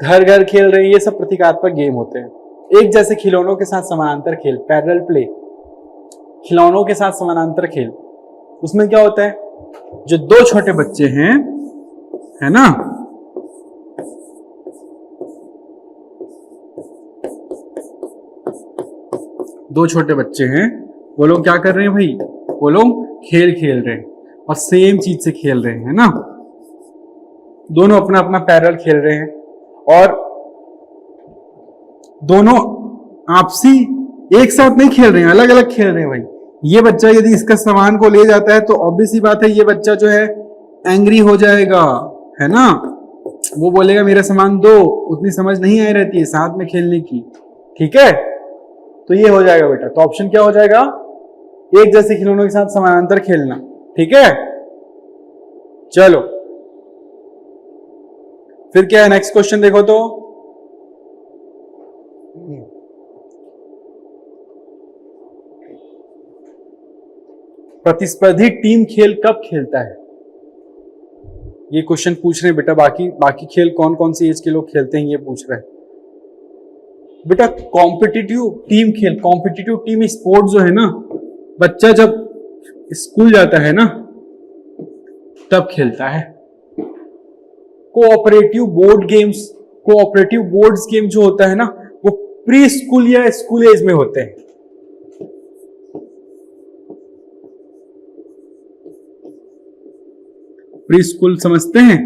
घर घर खेल रहे हैं, ये सब प्रतीकात्मक गेम होते हैं। एक जैसे खिलौनों के साथ समानांतर खेल, पैरेलल प्ले, खिलौनों के साथ समानांतर खेल, उसमें क्या होता है, जो दो छोटे बच्चे हैं, है ना, दो छोटे बच्चे हैं, वो लोग क्या कर रहे हैं भाई, वो लोग खेल खेल रहे हैं और सेम चीज से खेल रहे हैं, है ना, दोनों अपना अपना पैरेलल खेल रहे हैं और दोनों आपसी एक साथ नहीं खेल रहे हैं, अलग अलग खेल रहे हैं भाई। ये बच्चा यदि इसका सामान को ले जाता है तो ऑब्वियस सी बात है ये बच्चा जो है एंग्री हो जाएगा, है ना, वो बोलेगा मेरा सामान दो, उतनी समझ नहीं आई रहती है साथ में खेलने की, ठीक है। तो ये हो जाएगा बेटा, तो ऑप्शन क्या हो जाएगा, एक जैसे खिलौनों के साथ समानांतर खेलना, ठीक है। चलो फिर क्या है, नेक्स्ट क्वेश्चन देखो तो, प्रतिस्पर्धी टीम खेल कब खेलता है, ये क्वेश्चन पूछ रहे हैं बेटा। बाकी खेल कौन कौन सी एज के लोग खेलते हैं ये पूछ रहे हैं बेटा। कॉम्पिटिटिव टीम खेल, कॉम्पिटिटिव टीम स्पोर्ट जो है ना, बच्चा जब स्कूल जाता है ना तब खेलता है। Cooperative board games, cooperative boards game जो होता है ना, वो प्री स्कूल या स्कूल एज में होते हैं। प्री स्कूल समझते हैं,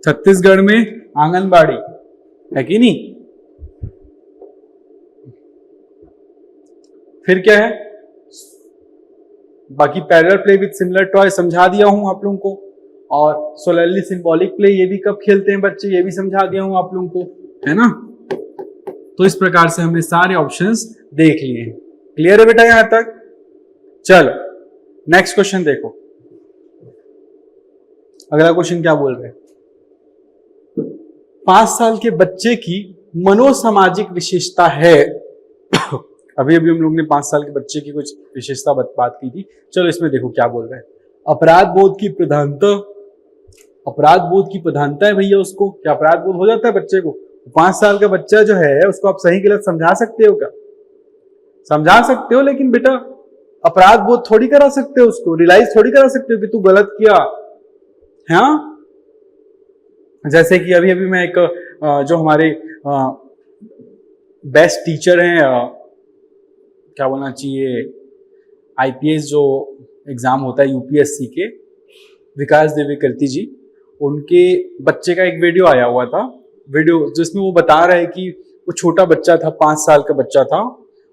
छत्तीसगढ़ में आंगनबाड़ी है कि नहीं। फिर क्या है, बाकी parallel play with similar toy समझा दिया हूं आप लोगों को, और सोलरली सिंबॉलिक प्ले ये भी कब खेलते हैं बच्चे, ये भी समझा दिया हूं आप लोगों को, है ना। तो इस प्रकार से हमने सारे ऑप्शंस देख लिए हैं। क्लियर है बेटा यहां तक। चलो नेक्स्ट क्वेश्चन देखो, अगला क्वेश्चन क्या बोल रहे हैं, 5 साल के बच्चे की मनोसामाजिक विशेषता है। अभी हम लोग ने 5 साल के बच्चे की कुछ विशेषता बात की थी। चलो इसमें देखो क्या बोल रहे हैं, अपराध बोध की प्रधानता, अपराध बोध की प्रधानता है भैया उसको, क्या अपराध बोध हो जाता है बच्चे को। 5 साल का बच्चा जो है उसको आप सही गलत समझा सकते हो क्या, समझा सकते हो, लेकिन बेटा अपराध बोध थोड़ी करा सकते हो उसको, रियलाइज थोड़ी करा सकते हो कि तू गलत किया, हाँ। जैसे कि अभी मैं एक जो हमारे बेस्ट टीचर हैं, क्या बोलना चाहिए, आईपीएस जो एग्जाम होता है यूपीएससी के, विकास देवेकर्ती जी, उनके बच्चे का एक वीडियो आया हुआ था, वीडियो जिसमें वो बता रहे हैं कि वो छोटा बच्चा था, 5 साल का बच्चा था,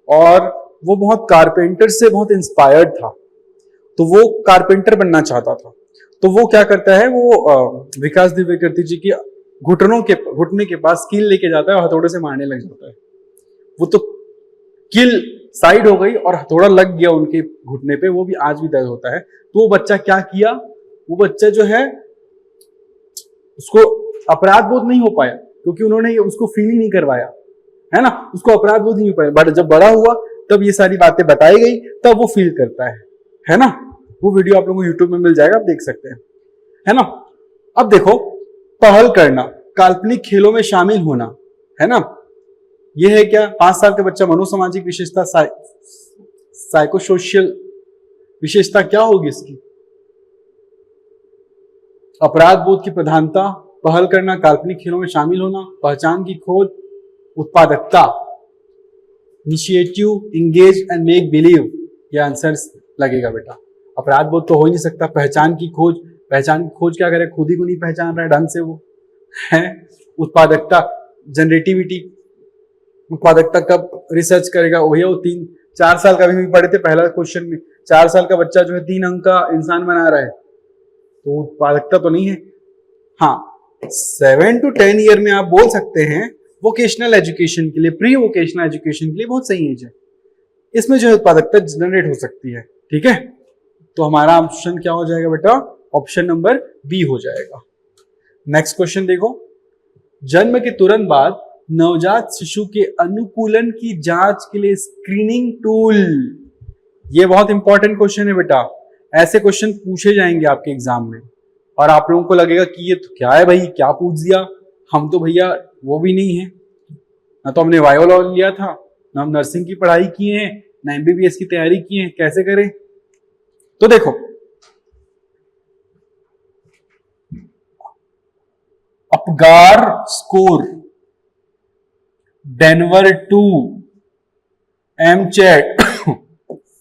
और वो बहुत कारपेंटर से बहुत इंस्पायर्ड था, तो वो कारपेंटर बनना चाहता था। तो वो क्या करता है, वो विकास देवेकर्ती जी की घुटने के पास कील लेके जाता है और हथौड़े से मारने लग जाता है। वो तो कील साइड हो गई और हथौड़ा लग गया उनके घुटने पे, वो भी आज भी दर्द होता है। तो वो बच्चा क्या किया, वो बच्चा जो है उसको अपराध बोध नहीं हो पाया, क्योंकि उन्होंने उसको फील ही नहीं करवाया, है ना, उसको अपराध बोध नहीं हो पाया। बट जब बड़ा हुआ तब ये सारी बातें बताई गई, तब वो फील करता है ना। वो वीडियो आप लोगों को यूट्यूब में मिल जाएगा, आप देख सकते हैं, है ना। अब देखो, पहल करना, काल्पनिक खेलों में शामिल होना, है ना, ये है क्या, 5 साल का बच्चा, मनोसामाजिक विशेषता, साइकोसोशियल विशेषता क्या होगी इसकी, अपराध बोध की प्रधानता, पहल करना, काल्पनिक खेलों में शामिल होना, पहचान की खोज, उत्पादकता, initiative, engage and make believe, ये आंसर लगेगा बेटा। अपराध बोध तो हो ही नहीं सकता, पहचान की खोज, पहचान की खोज क्या करे, खुद ही को नहीं पहचान रहा है ढंग से वो, है। उत्पादकता, जनरेटिविटी, उत्पादकता कब रिसर्च करेगा, वही वो 3-4 साल का भी पढ़े थे पहला क्वेश्चन में, 4 साल का बच्चा जो है 3 अंक का इंसान बना रहा है, तो उत्पादकता तो नहीं है। हाँ, 7 to 10 ईयर में आप बोल सकते हैं वोकेशनल एजुकेशन के लिए, प्री वोकेशनल एजुकेशन के लिए बहुत सही एज है, इसमें जो है उत्पादकता जनरेट हो सकती है, ठीक है। तो हमारा ऑप्शन क्या हो जाएगा बेटा, ऑप्शन नंबर बी हो जाएगा। नेक्स्ट क्वेश्चन देखो, जन्म के तुरंत बाद नवजात शिशु के अनुकूलन की जांच के लिए स्क्रीनिंग टूल, ये बहुत इंपॉर्टेंट क्वेश्चन है बेटा, ऐसे क्वेश्चन पूछे जाएंगे आपके एग्जाम में, और आप लोगों को लगेगा कि ये तो क्या है भाई, क्या पूछ दिया, हम तो भैया वो भी नहीं है। ना तो हमने बायो लिया था, ना हम नर्सिंग की पढ़ाई किए हैं, ना एमबीबीएस की तैयारी की है, कैसे करें? तो देखो, अपगार स्कोर, डेनवर 2, एमचेट,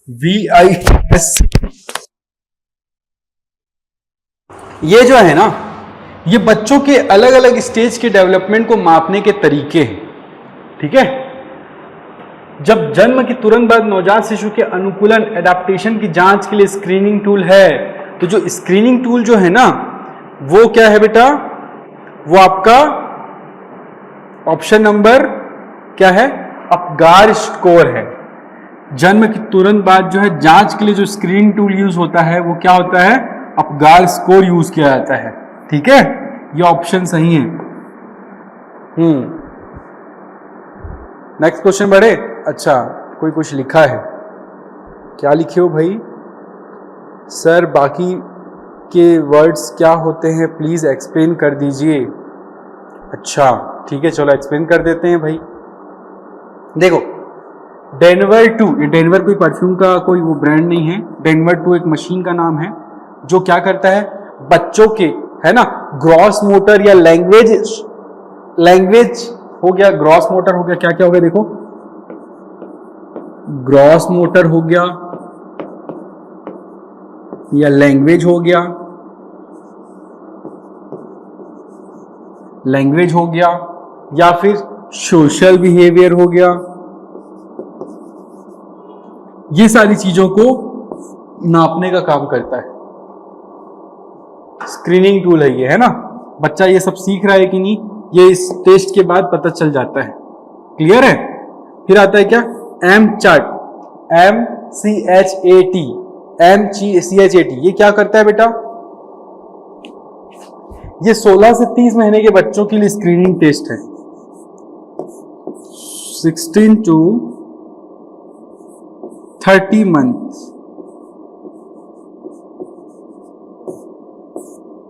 VIS, ये जो है ना, ये बच्चों के अलग अलग स्टेज के डेवलपमेंट को मापने के तरीके हैं। ठीक है, जब जन्म के तुरंत बाद नवजात शिशु के अनुकूलन एडाप्टेशन की जांच के लिए स्क्रीनिंग टूल है। तो जो स्क्रीनिंग टूल जो है ना, वो क्या है बेटा? वो आपका ऑप्शन नंबर क्या है? अपगार स्कोर है। जन्म के तुरंत बाद जो है जांच के लिए जो स्क्रीनिंग टूल यूज होता है वो क्या होता है? अपगार स्कोर यूज किया जाता है। ठीक है, ये ऑप्शन सही है। नेक्स्ट क्वेश्चन बढ़े। अच्छा, कोई कुछ लिखा है, क्या लिखे हो भाई? सर बाकी के वर्ड्स क्या होते हैं, प्लीज एक्सप्लेन कर दीजिए। अच्छा ठीक है, चलो एक्सप्लेन कर देते हैं भाई। देखो, डेनवर 2, ये डेनवर कोई परफ्यूम का कोई वो ब्रांड नहीं है। डेनवर 2 एक मशीन का नाम है जो क्या करता है, बच्चों के, है ना, ग्रॉस मोटर या लैंग्वेज हो गया, ग्रॉस मोटर हो गया, क्या क्या हो गया देखो, ग्रॉस मोटर हो गया या लैंग्वेज हो गया, लैंग्वेज हो गया, या फिर सोशल बिहेवियर हो गया, ये सारी चीजों को नापने का काम करता है। स्क्रीनिंग टूल है ये, है ना। बच्चा ये सब सीख रहा है कि नहीं, ये इस टेस्ट के बाद पता चल जाता है। क्लियर है? फिर आता है क्या? एमचैट, MCHAT, ये क्या करता है बेटा? ये 16 से 30 महीने के बच्चों के लिए स्क्रीनिंग टेस्ट है। 16 to 30 मंथ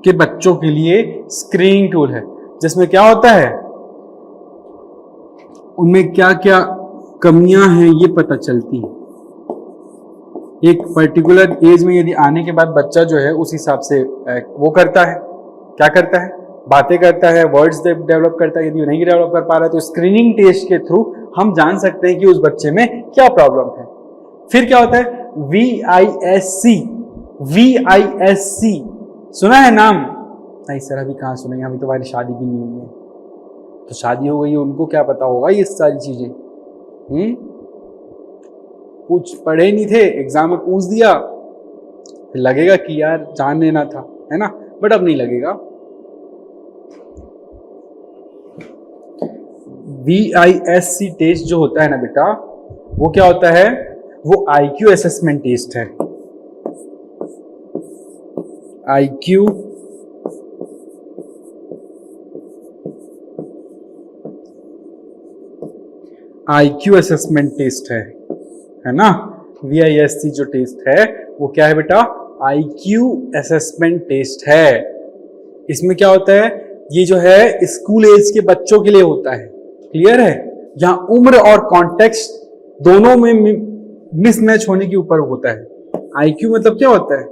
के बच्चों के लिए स्क्रीनिंग टूल है, जिसमें क्या होता है, उनमें क्या क्या कमियां हैं ये पता चलती है। एक पर्टिकुलर एज में यदि आने के बाद बच्चा जो है उस हिसाब से वो करता है, क्या करता है, बातें करता है, वर्ड्स डेवलप करता है। यदि नहीं डेवलप कर पा रहा है तो स्क्रीनिंग टेस्ट के थ्रू हम जान सकते हैं कि उस बच्चे में क्या प्रॉब्लम है। फिर क्या होता है? VISC, सुना है नाम? नहीं सर अभी कहाँ सुना है, अभी तो हमारी शादी भी नहीं हुई है। तो शादी हो गई है, उनको क्या पता होगा ये सारी चीजें? कुछ पढ़े नहीं थे, एग्जाम में पूछ दिया, फिर लगेगा कि यार जान लेना था, है ना, बट अब नहीं लगेगा। VISC टेस्ट जो होता है ना बेटा, वो क्या होता है? वो IQ असेसमेंट टेस्ट है। IQ असेसमेंट टेस्ट है ना। VISC जो टेस्ट है वो क्या है बेटा? IQ असेसमेंट टेस्ट है। इसमें क्या होता है, ये जो है स्कूल एज के बच्चों के लिए होता है। क्लियर है? जहां उम्र और कॉन्टेक्स्ट दोनों में मिसमैच होने के ऊपर होता है। IQ मतलब क्या होता है?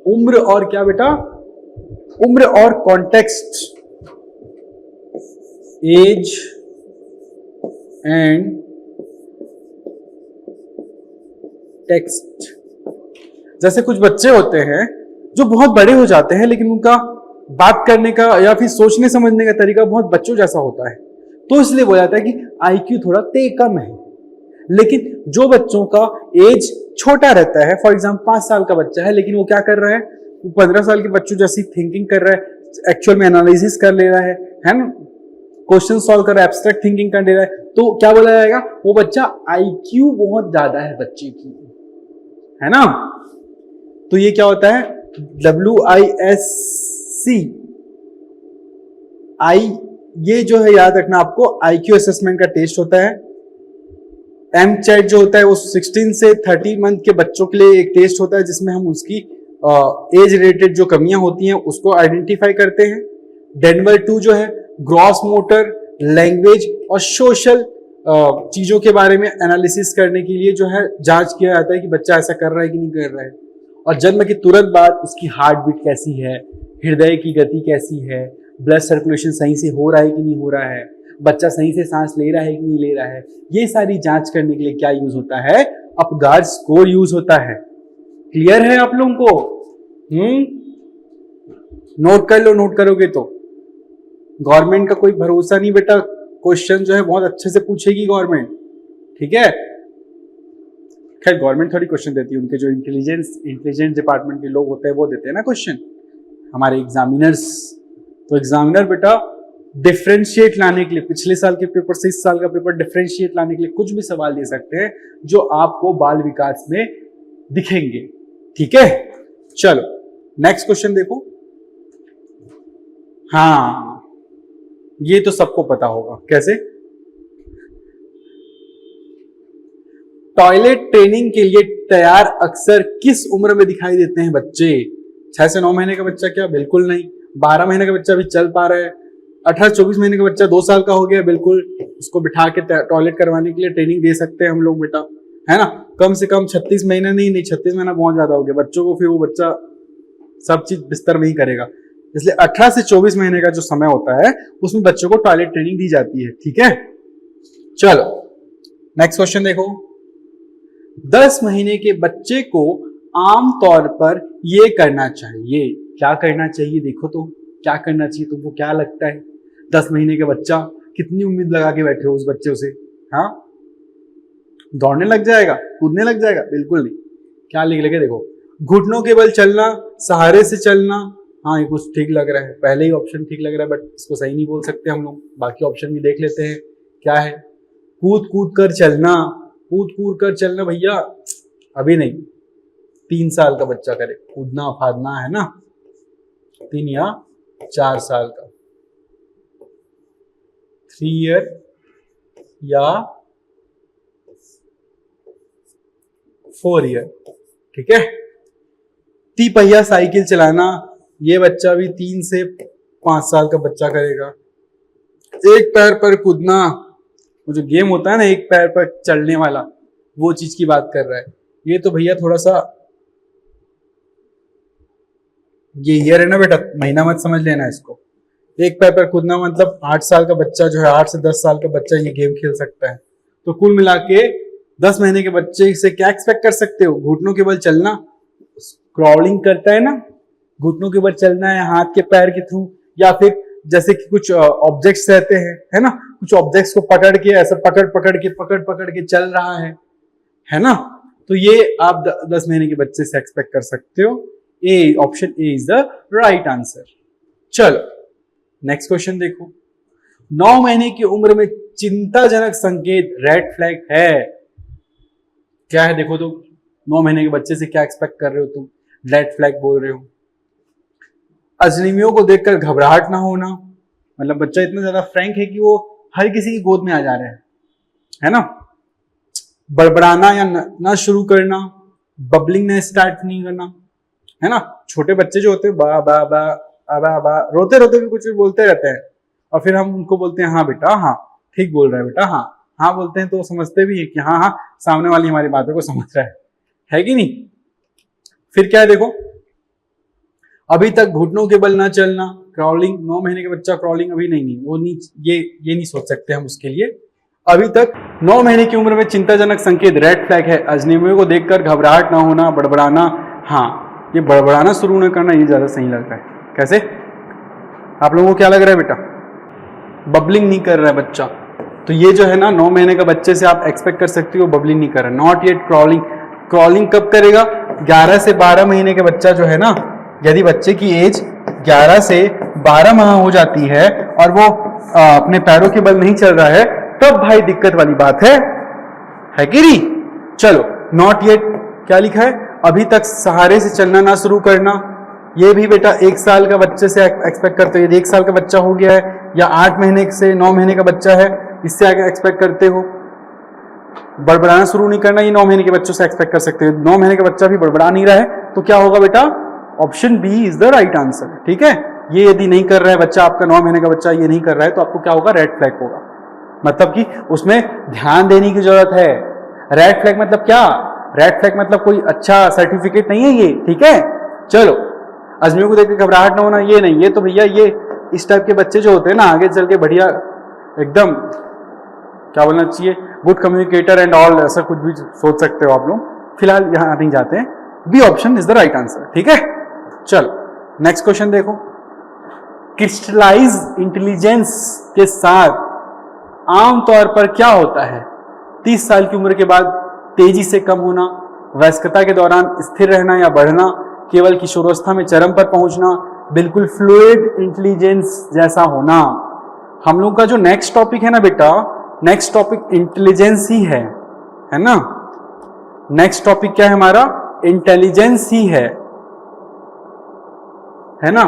उम्र और क्या बेटा? उम्र और कॉन्टेक्स्ट, एज एंड टेक्स्ट। जैसे कुछ बच्चे होते हैं जो बहुत बड़े हो जाते हैं लेकिन उनका बात करने का या फिर सोचने समझने का तरीका बहुत बच्चों जैसा होता है, तो इसलिए बोला जाता है कि IQ थोड़ा कम है। लेकिन जो बच्चों का एज छोटा रहता है, फॉर एग्जाम्पल 5 साल का बच्चा है लेकिन वो क्या कर रहा है, वो 15 साल के बच्चों जैसी थिंकिंग कर रहा है, एक्चुअल में एनालिसिस कर ले रहा है ना, क्वेश्चन सॉल्व कर रहा है, एब्स्ट्रैक्ट थिंकिंग कर ले रहा है, तो क्या बोला जाएगा? वो बच्चा IQ बहुत ज्यादा है बच्चे की, है ना। तो ये क्या होता है? WISC, ये जो है याद रखना आपको, IQ असेसमेंट का टेस्ट होता है। MCHAT जो होता है वो 16 से 30 मंथ के बच्चों के लिए एक टेस्ट होता है, जिसमें हम उसकी एज रिलेटेड जो कमियां होती हैं उसको आइडेंटिफाई करते हैं। डेनवर 2 जो है ग्रॉस मोटर, लैंग्वेज और सोशल चीजों के बारे में एनालिसिस करने के लिए जो है जांच किया जाता है कि बच्चा ऐसा कर रहा है कि नहीं कर रहा है। और जन्म के तुरंत बाद उसकी हार्ट बीट कैसी है, हृदय की गति कैसी है, ब्लड सर्कुलेशन सही से हो रहा है कि नहीं हो रहा है, बच्चा सही से सांस ले रहा है कि नहीं ले रहा है, ये सारी जांच करने के लिए क्या यूज होता है, अपगार स्कोर यूज होता है। क्लियर है आप लोगों को? नोट कर लो, नोट करोगे तो। गवर्नमेंट का कोई भरोसा नहीं बेटा, क्वेश्चन जो है बहुत अच्छे से पूछेगी गवर्नमेंट, ठीक है। खैर गवर्नमेंट थोड़ी क्वेश्चन देती है, उनके जो इंटेलिजेंस डिपार्टमेंट के लोग होते हैं वो देते हैं ना क्वेश्चन, हमारे एग्जामिनर्स। तो एग्जामिनर बेटा डिफरेंशिएट लाने के लिए, पिछले साल के पेपर से इस साल का पेपर डिफरेंशिएट लाने के लिए कुछ भी सवाल दे सकते हैं जो आपको बाल विकास में दिखेंगे, ठीक है। चलो नेक्स्ट क्वेश्चन देखो। हाँ ये तो सबको पता होगा, कैसे? टॉयलेट ट्रेनिंग के लिए तैयार अक्सर किस उम्र में दिखाई देते हैं बच्चे? 6 से 9 महीने का बच्चा क्या? बिल्कुल नहीं। 12 महीने का बच्चा भी चल पा रहा है। 18-24 महीने का बच्चा 2 साल का हो गया, बिल्कुल उसको बिठा के टॉयलेट करवाने के लिए ट्रेनिंग दे सकते हैं हम लोग बेटा, है ना। कम से कम 36 महीने नहीं 36 महीना बहुत ज्यादा हो गया बच्चों को, फिर वो बच्चा सब चीज बिस्तर में ही करेगा। इसलिए 18 से 24 महीने का जो समय होता है उसमें बच्चों को टॉयलेट ट्रेनिंग दी जाती है, ठीक है। चलो नेक्स्ट क्वेश्चन देखो। 10 महीने के बच्चे को आमतौर पर ये करना चाहिए, क्या करना चाहिए? देखो तो क्या करना चाहिए तुमको, क्या लगता है? 10 महीने का बच्चा, कितनी उम्मीद लगा के बैठे हो उस बच्चे से? हाँ दौड़ने लग जाएगा, कूदने लग जाएगा? बिल्कुल नहीं। क्या लिख लगे देखो, घुटनों के बल चलना, सहारे से चलना। हाँ ये कुछ ठीक लग रहा है, पहले ही ऑप्शन ठीक लग रहा है, बट इसको सही नहीं बोल सकते हम लोग, बाकी ऑप्शन भी देख लेते हैं। क्या है? कूद कूद कर चलना, कूद कूद कर चलना भैया अभी नहीं, 3 साल का बच्चा करे कूदना फादना, है ना, 3 या 4 साल का, 3 ईयर या 4 ईयर, ठीक है। तिपहिया साइकिल चलाना, ये बच्चा भी 3 से 5 साल का बच्चा करेगा। एक पैर पर कूदना, वो जो गेम होता है ना एक पैर पर चलने वाला, वो चीज की बात कर रहा है। ये तो भैया थोड़ा सा, ये ईयर है ना बेटा, महीना मत समझ लेना इसको। एक पैर पर कूदना मतलब 8 साल का बच्चा जो है, 8 से 10 साल का बच्चा ये गेम खेल सकता है। तो कुल मिला के 10 महीने के बच्चे से क्या एक्सपेक्ट कर सकते हो? घुटनों के बल चलना, क्रॉलिंग करता है ना, घुटनों के बल चलना है हाथ के पैर के थ्रू, या फिर जैसे कि कुछ ऑब्जेक्ट्स रहते हैं, है ना, कुछ ऑब्जेक्ट्स को पकड़ के ऐसा पकड़ के चल रहा है ना। तो ये आप 10 महीने के बच्चे से एक्सपेक्ट कर सकते हो। A, option A is the right answer. चलो नेक्स्ट क्वेश्चन देखो। 9 महीने की उम्र में चिंताजनक संकेत रेड फ्लैग है, क्या है? देखो तो 9 महीने के बच्चे से क्या एक्सपेक्ट कर रहे हो तुम? रेड फ्लैग बोल रहे हो। अजनबियों को देखकर घबराहट ना होना, मतलब बच्चा इतना ज्यादा फ्रैंक है कि वो हर किसी की गोद में आ जा रहे हैं, है ना। बड़बड़ाना या ना शुरू करना, बबलिंग ना स्टार्ट नहीं करना, है ना। छोटे बच्चे जो होते हैं बा बा बा बा बा रोते रोते भी कुछ भी बोलते रहते हैं, और फिर हम उनको बोलते हैं हाँ बेटा हाँ ठीक बोल रहा है बेटा, हाँ हाँ बोलते हैं, तो वो समझते भी है कि हाँ हाँ सामने वाली हमारी बातों को समझ रहा है कि नहीं। फिर क्या है देखो, अभी तक घुटनों के बल ना चलना, क्रॉलिंग, 9 महीने के बच्चा क्रॉलिंग अभी नहीं, वो नहीं, ये नहीं सोच सकते हम उसके लिए। अभी तक 9 महीने की उम्र में चिंताजनक संकेत रेड फ्लैग है, अजनबियों को देखकर घबराहट ना होना, बड़बड़ाना, हाँ ये बड़बड़ाना शुरू न करना, ये ज्यादा सही लग रहा है। कैसे? आप लोगों को क्या लग रहा है बेटा? बबलिंग नहीं कर रहा है बच्चा, तो ये जो है ना 9 महीने का बच्चे से आप एक्सपेक्ट कर सकते हो बबलिंग नहीं कर रहा है। नॉट येट क्रॉलिंग, क्रॉलिंग कब करेगा? 11 से 12 महीने के बच्चा जो है ना, यदि बच्चे की एज 11 से 12 माह हो जाती है और वो अपने पैरों के बल नहीं चल रहा है, तब भाई दिक्कत वाली बात है कि नहीं। चलो नॉट येट क्या लिखा है? अभी तक सहारे से चलना ना शुरू करना, ये भी बेटा 1 साल का बच्चे से एक्सपेक्ट करते हो। यदि 1 साल का बच्चा हो गया है या 8 महीने से 9 महीने का बच्चा है, इससे आगे एक्सपेक्ट करते हो। बड़बड़ाना शुरू नहीं करना, ये 9 महीने के बच्चों से एक्सपेक्ट कर सकते हो। 9 महीने का बच्चा भी बड़बड़ा नहीं रहा है, तो क्या होगा बेटा? Option B is the right answer, ठीक है। ये यदि नहीं कर रहा है बच्चा, आपका 9 महीने का बच्चा ये नहीं कर रहा है, तो आपको क्या होगा, रेड फ्लैग होगा। मतलब कि उसमें ध्यान देने की जरूरत है। रेड फ्लैग मतलब क्या, रेड फ्लैग मतलब कोई अच्छा सर्टिफिकेट नहीं है ये, ठीक है। चलो, अजमी को देख के घबराहट ना होना, ये नहीं, ये तो भैया ये इस टाइप के बच्चे जो होते हैं ना, आगे चल के बढ़िया एकदम क्या बोलना चाहिए, गुड कम्युनिकेटर एंड ऑल, ऐसा कुछ भी सोच सकते हो आप लोग। फिलहाल यहां नहीं जाते हैं, B option is the right answer, ठीक है। चलो नेक्स्ट क्वेश्चन देखो। क्रिस्टलाइज इंटेलिजेंस के साथ आमतौर पर क्या होता है? 30 साल की उम्र के बाद तेजी से कम होना, वयस्कता के दौरान स्थिर रहना या बढ़ना, केवल किशोरावस्था में चरम पर पहुंचना, बिल्कुल फ्लूइड इंटेलिजेंस जैसा होना। हम लोग का जो नेक्स्ट टॉपिक है ना बेटा, नेक्स्ट टॉपिक इंटेलिजेंस ही है ना। नेक्स्ट टॉपिक क्या है हमारा, इंटेलिजेंस ही है ना।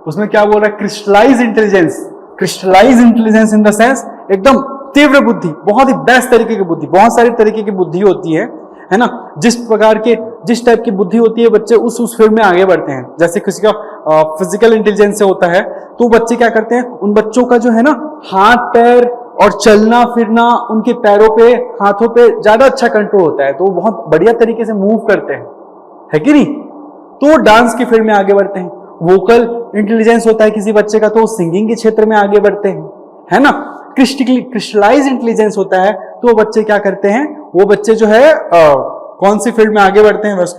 उसमें क्या बोल रहा है, crystallize intelligence. Crystallize intelligence in the sense एकदम तीव्र बुद्धि, बहुत ही बेस्ट तरीके की बुद्धि। बहुत सारे तरीके की बुद्धि होती है ना। जिस प्रकार के, जिस टाइप की बुद्धि होती है बच्चे उस फील्ड में आगे बढ़ते हैं। जैसे किसी का फिजिकल इंटेलिजेंस से होता है, तो बच्चे क्या करते हैं, उन बच्चों का जो है ना हाथ पैर और चलना फिरना, उनके पैरों पे हाथों पे ज्यादा अच्छा कंट्रोल होता है, तो वो बहुत बढ़िया तरीके से मूव करते हैं, है कि नहीं। तो वो डांस के फील्ड में आगे बढ़ते हैं। वोकल इंटेलिजेंस होता है किसी बच्चे का, तो वो सिंगिंग के क्षेत्र में आगे बढ़ते हैं, है ना। क्रिस्टलाइज इंटेलिजेंस होता है, तो वो बच्चे क्या करते हैं, वो बच्चे जो है कौन सी फील्ड में आगे बढ़ते हैं, बस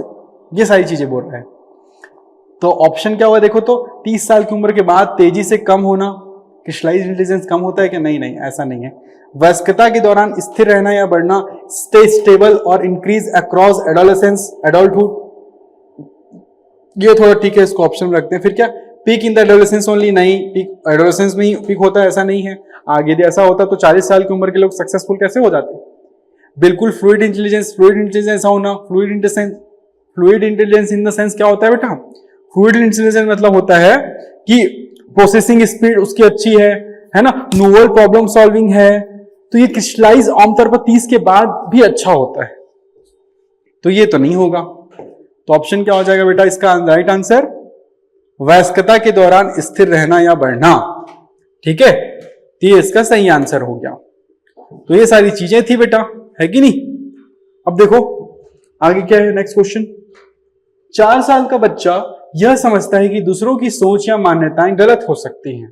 ये सारी चीजें बोल रहे हैं। तो ऑप्शन क्या हुआ देखो, तो 30 साल की उम्र के बाद तेजी से कम होना, क्रिस्टलाइज इंटेलिजेंस कम होता है क्या, नहीं नहीं ऐसा नहीं है। वयस्कता के दौरान स्थिर रहना या बढ़ना, स्टे स्टेबल और इंक्रीज अक्रॉस एडोलेसेंस एडल्टहुड, ये थोड़ा ठीक है, इसको ऑप्शन में रखते हैं। फिर क्या, peak in the adolescence only, नहीं, पीक एडोलेसेंस में ही पीक होता है ऐसा नहीं है। आगे यदि ऐसा होता तो 40 साल की उम्र के लोग सक्सेसफुल कैसे हो जाते। बिल्कुल फ्लूइड इंटेलिजेंस, फ्लूइड इंटेलिजेंस ऐसा होना, fluid intelligence in the sense क्या होता है बेटा, फ्लूइड इंटेलिजेंस मतलब होता है कि प्रोसेसिंग स्पीड उसकी अच्छी है ना, नोवल प्रॉब्लम सॉल्विंग है। तो ये क्रिस्टलाइज आमतौर पर 30 के बाद भी अच्छा होता है, तो ये तो नहीं होगा। तो ऑप्शन क्या हो जाएगा बेटा इसका राइट आंसर, वयस्कता के दौरान स्थिर रहना या बढ़ना, ठीक है। तो ये इसका सही आंसर हो गया। तो ये सारी चीजें थी बेटा, है कि नहीं। अब देखो आगे क्या है, नेक्स्ट क्वेश्चन। 4 साल का बच्चा यह समझता है कि दूसरों की सोच या मान्यताएं गलत हो सकती हैं,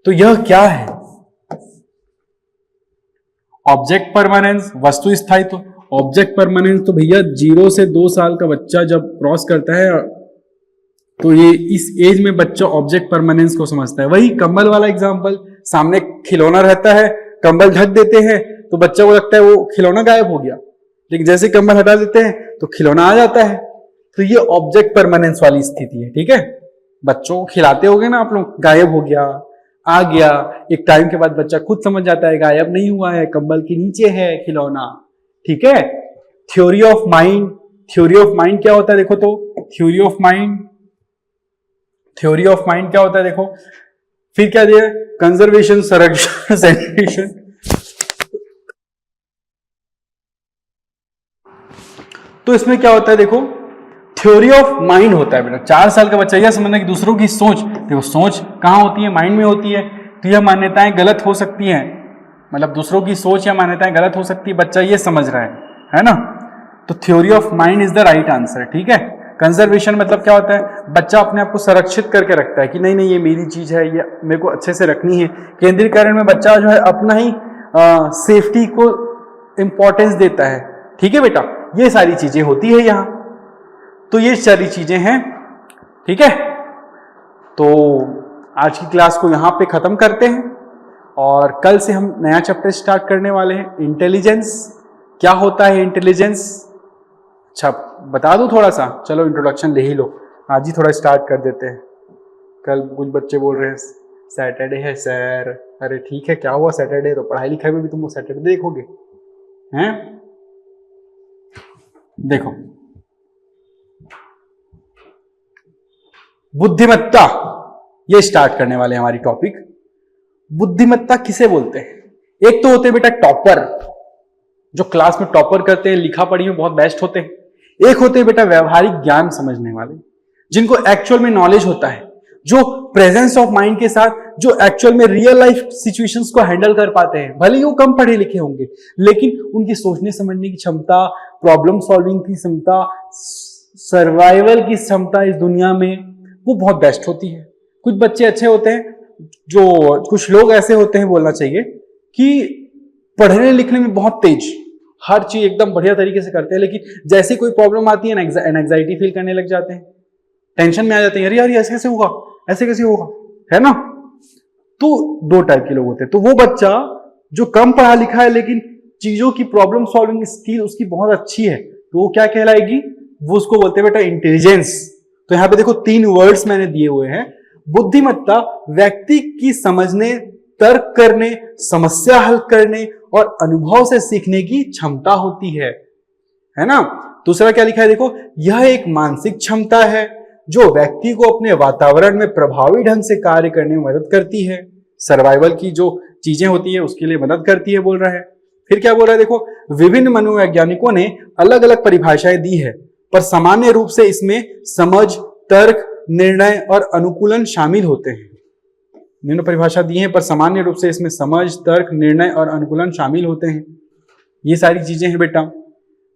तो यह क्या है। ऑब्जेक्ट परमानेंस, वस्तु स्थायित्व। ऑब्जेक्ट परमानेंस तो भैया 0 से 2 साल का बच्चा जब क्रॉस करता है, तो ये इस एज में बच्चा ऑब्जेक्ट परमानेंस को समझता है। वही कंबल वाला एग्जांपल, सामने खिलौना रहता है, कंबल ढक देते हैं तो बच्चा को लगता है वो खिलौना गायब हो गया, लेकिन जैसे कंबल हटा देते हैं तो खिलौना आ जाता है। तो ये ऑब्जेक्ट परमानेंस वाली स्थिति है, ठीक है। बच्चों को खिलाते होगे ना आप लोग, गायब हो गया, आ गया, एक टाइम के बाद बच्चा खुद समझ जाता है गायब नहीं हुआ है, कंबल के नीचे है खिलौना, ठीक है। Theory of mind, theory of mind क्या होता है देखो, तो थ्योरी ऑफ माइंड क्या होता है देखो। फिर क्या दिया, कंजर्वेशन, संरक्षण, सैनिटेशन। तो इसमें क्या होता है देखो, थ्योरी ऑफ माइंड होता है बेटा। 4 साल का बच्चा यह समझना कि दूसरों की सोच, देखो सोच कहां होती है, माइंड में होती है, तो यह मान्यताएं गलत हो सकती हैं, मतलब दूसरों की सोच या मान्यताएं गलत हो सकती है, बच्चा ये समझ रहा है ना। तो theory of mind is the right answer, ठीक है। कंजर्वेशन मतलब क्या होता है, बच्चा अपने आप को संरक्षित करके रखता है कि नहीं नहीं ये मेरी चीज है, ये मेरे को अच्छे से रखनी है। केंद्रीकरण में बच्चा जो है अपना ही सेफ्टी को इंपॉर्टेंस देता है, ठीक है बेटा। ये सारी चीजें होती है यहाँ, तो ये सारी चीजें हैं, ठीक है। तो आज की क्लास को यहाँ पे खत्म करते हैं और कल से हम नया चैप्टर स्टार्ट करने वाले हैं, इंटेलिजेंस। क्या होता है इंटेलिजेंस, अच्छा बता दूं थोड़ा सा, चलो इंट्रोडक्शन ले ही लो, आज ही थोड़ा स्टार्ट कर देते हैं। कल कुछ बच्चे बोल रहे हैं सैटरडे है सर, अरे ठीक है क्या हुआ सैटरडे, तो पढ़ाई लिखाई में भी तुम सैटरडे देखोगे हैं। देखो बुद्धिमत्ता, ये स्टार्ट करने वाले हमारी टॉपिक। बुद्धिमत्ता किसे बोलते हैं, एक तो होते हैं बेटा टॉपर, जो क्लास में टॉपर करते हैं, लिखा पढ़ी में बहुत बेस्ट होते हैं। एक होते हैं बेटा व्यवहारिक ज्ञान समझने वाले, जिनको एक्चुअल में नॉलेज होता है जो प्रेजेंस ऑफ माइंड के साथ जो एक्चुअल में रियल लाइफ सिचुएशंस को हैंडल कर पाते हैं। भले ही वो कम पढ़े लिखे होंगे, लेकिन उनकी सोचने समझने की क्षमता, प्रॉब्लम सॉल्विंग की क्षमता, सर्वाइवल की क्षमता इस दुनिया में वो बहुत बेस्ट होती है। कुछ बच्चे अच्छे होते हैं, जो कुछ लोग ऐसे होते हैं बोलना चाहिए कि पढ़ने लिखने में बहुत तेज, हर चीज एकदम बढ़िया तरीके से करते हैं, लेकिन जैसे कोई प्रॉब्लम आती है एंजाइटी फील करने लग जाते हैं, टेंशन में आ जाते हैं, अरे यार ये ऐसे कैसे होगा, ऐसे कैसे होगा, है ना। तो दो टाइप के लोग होते हैं। तो वो बच्चा जो कम पढ़ा लिखा है लेकिन चीजों की प्रॉब्लम सॉल्विंग स्किल उसकी बहुत अच्छी है, तो वो क्या कहलाएगी, वो उसको बोलते हैं बेटा इंटेलिजेंस। तो यहां पे देखो 3 वर्ड्स मैंने दिए हुए हैं। बुद्धिमत्ता व्यक्ति की समझने, तर्क करने, समस्या हल करने और अनुभव से सीखने की क्षमता होती है ना। दूसरा क्या लिखा है देखो, यह एक मानसिक क्षमता है जो व्यक्ति को अपने वातावरण में प्रभावी ढंग से कार्य करने में मदद करती है, सर्वाइवल की जो चीजें होती है उसके लिए मदद करती है बोल रहा है। फिर क्या बोल रहा है देखो, विभिन्न मनोवैज्ञानिकों ने अलग अलग परिभाषाएं दी है, पर सामान्य रूप से इसमें समझ, तर्क, निर्णय और अनुकूलन शामिल होते हैं। निम्न परिभाषा दी है, पर सामान्य रूप से इसमें समझ, तर्क, निर्णय और अनुकूलन शामिल होते हैं। ये सारी चीजें हैं बेटा।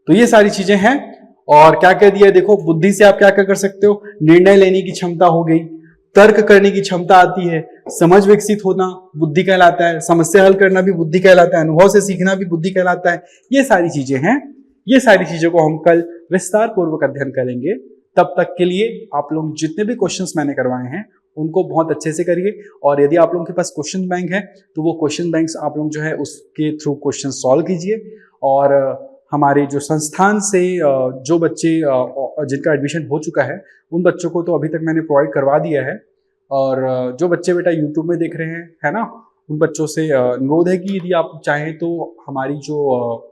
तो ये सारी चीजें हैं। और क्या कह दिया देखो, बुद्धि से आप क्या क्या कर सकते हो, निर्णय लेने की क्षमता हो गई, तर्क करने की क्षमता आती है, समझ विकसित होना बुद्धि कहलाता है, समस्या हल करना भी बुद्धि कहलाता है, अनुभव से सीखना भी बुद्धि कहलाता है। ये सारी चीजें हैं। ये सारी चीजों को हम कल विस्तार पूर्वक अध्ययन करेंगे। तब तक के लिए आप लोग जितने भी क्वेश्चंस मैंने करवाए हैं उनको बहुत अच्छे से करिए। और यदि आप लोगों के पास क्वेश्चन बैंक है तो वो क्वेश्चन बैंक्स आप लोग जो है उसके थ्रू क्वेश्चन सॉल्व कीजिए। और हमारे जो संस्थान से जो बच्चे जिनका एडमिशन हो चुका है उन बच्चों को तो अभी तक मैंने प्रोवाइड करवा दिया है। और जो बच्चे बेटा यूट्यूब में देख रहे हैं, है ना, उन बच्चों से अनुरोध है कि यदि आप चाहें तो हमारी जो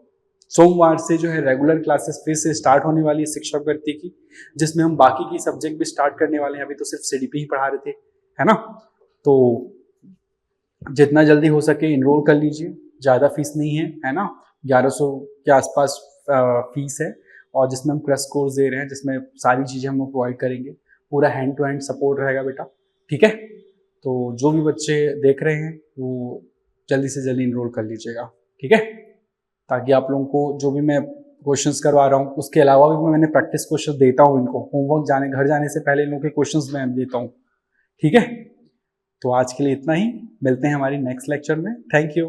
सोमवार से जो है रेगुलर क्लासेस फिर से स्टार्ट होने वाली है शिक्षक वृत्ति की, जिसमें हम बाकी की सब्जेक्ट भी स्टार्ट करने वाले हैं। अभी तो सिर्फ सीडीपी ही पढ़ा रहे थे, है ना। तो जितना जल्दी हो सके इनरोल कर लीजिए, ज़्यादा फीस नहीं है ना, 1100 के आसपास फीस है। और जिसमें हम क्रैश कोर्स दे रहे हैं, जिसमें सारी चीज़ें हम प्रोवाइड करेंगे, पूरा हैंड टू हैंड सपोर्ट रहेगा बेटा, ठीक है। तो जो भी बच्चे देख रहे हैं वो जल्दी से जल्दी इनरोल कर लीजिएगा, ठीक है, ताकि आप लोगों को जो भी मैं क्वेश्चंस करवा रहा हूँ उसके अलावा भी मैंने प्रैक्टिस क्वेश्चन देता हूँ इनको, होमवर्क घर जाने से पहले इन लोगों के क्वेश्चंस मैं देता हूँ, ठीक है। तो आज के लिए इतना ही, मिलते हैं हमारी नेक्स्ट लेक्चर में। Thank you.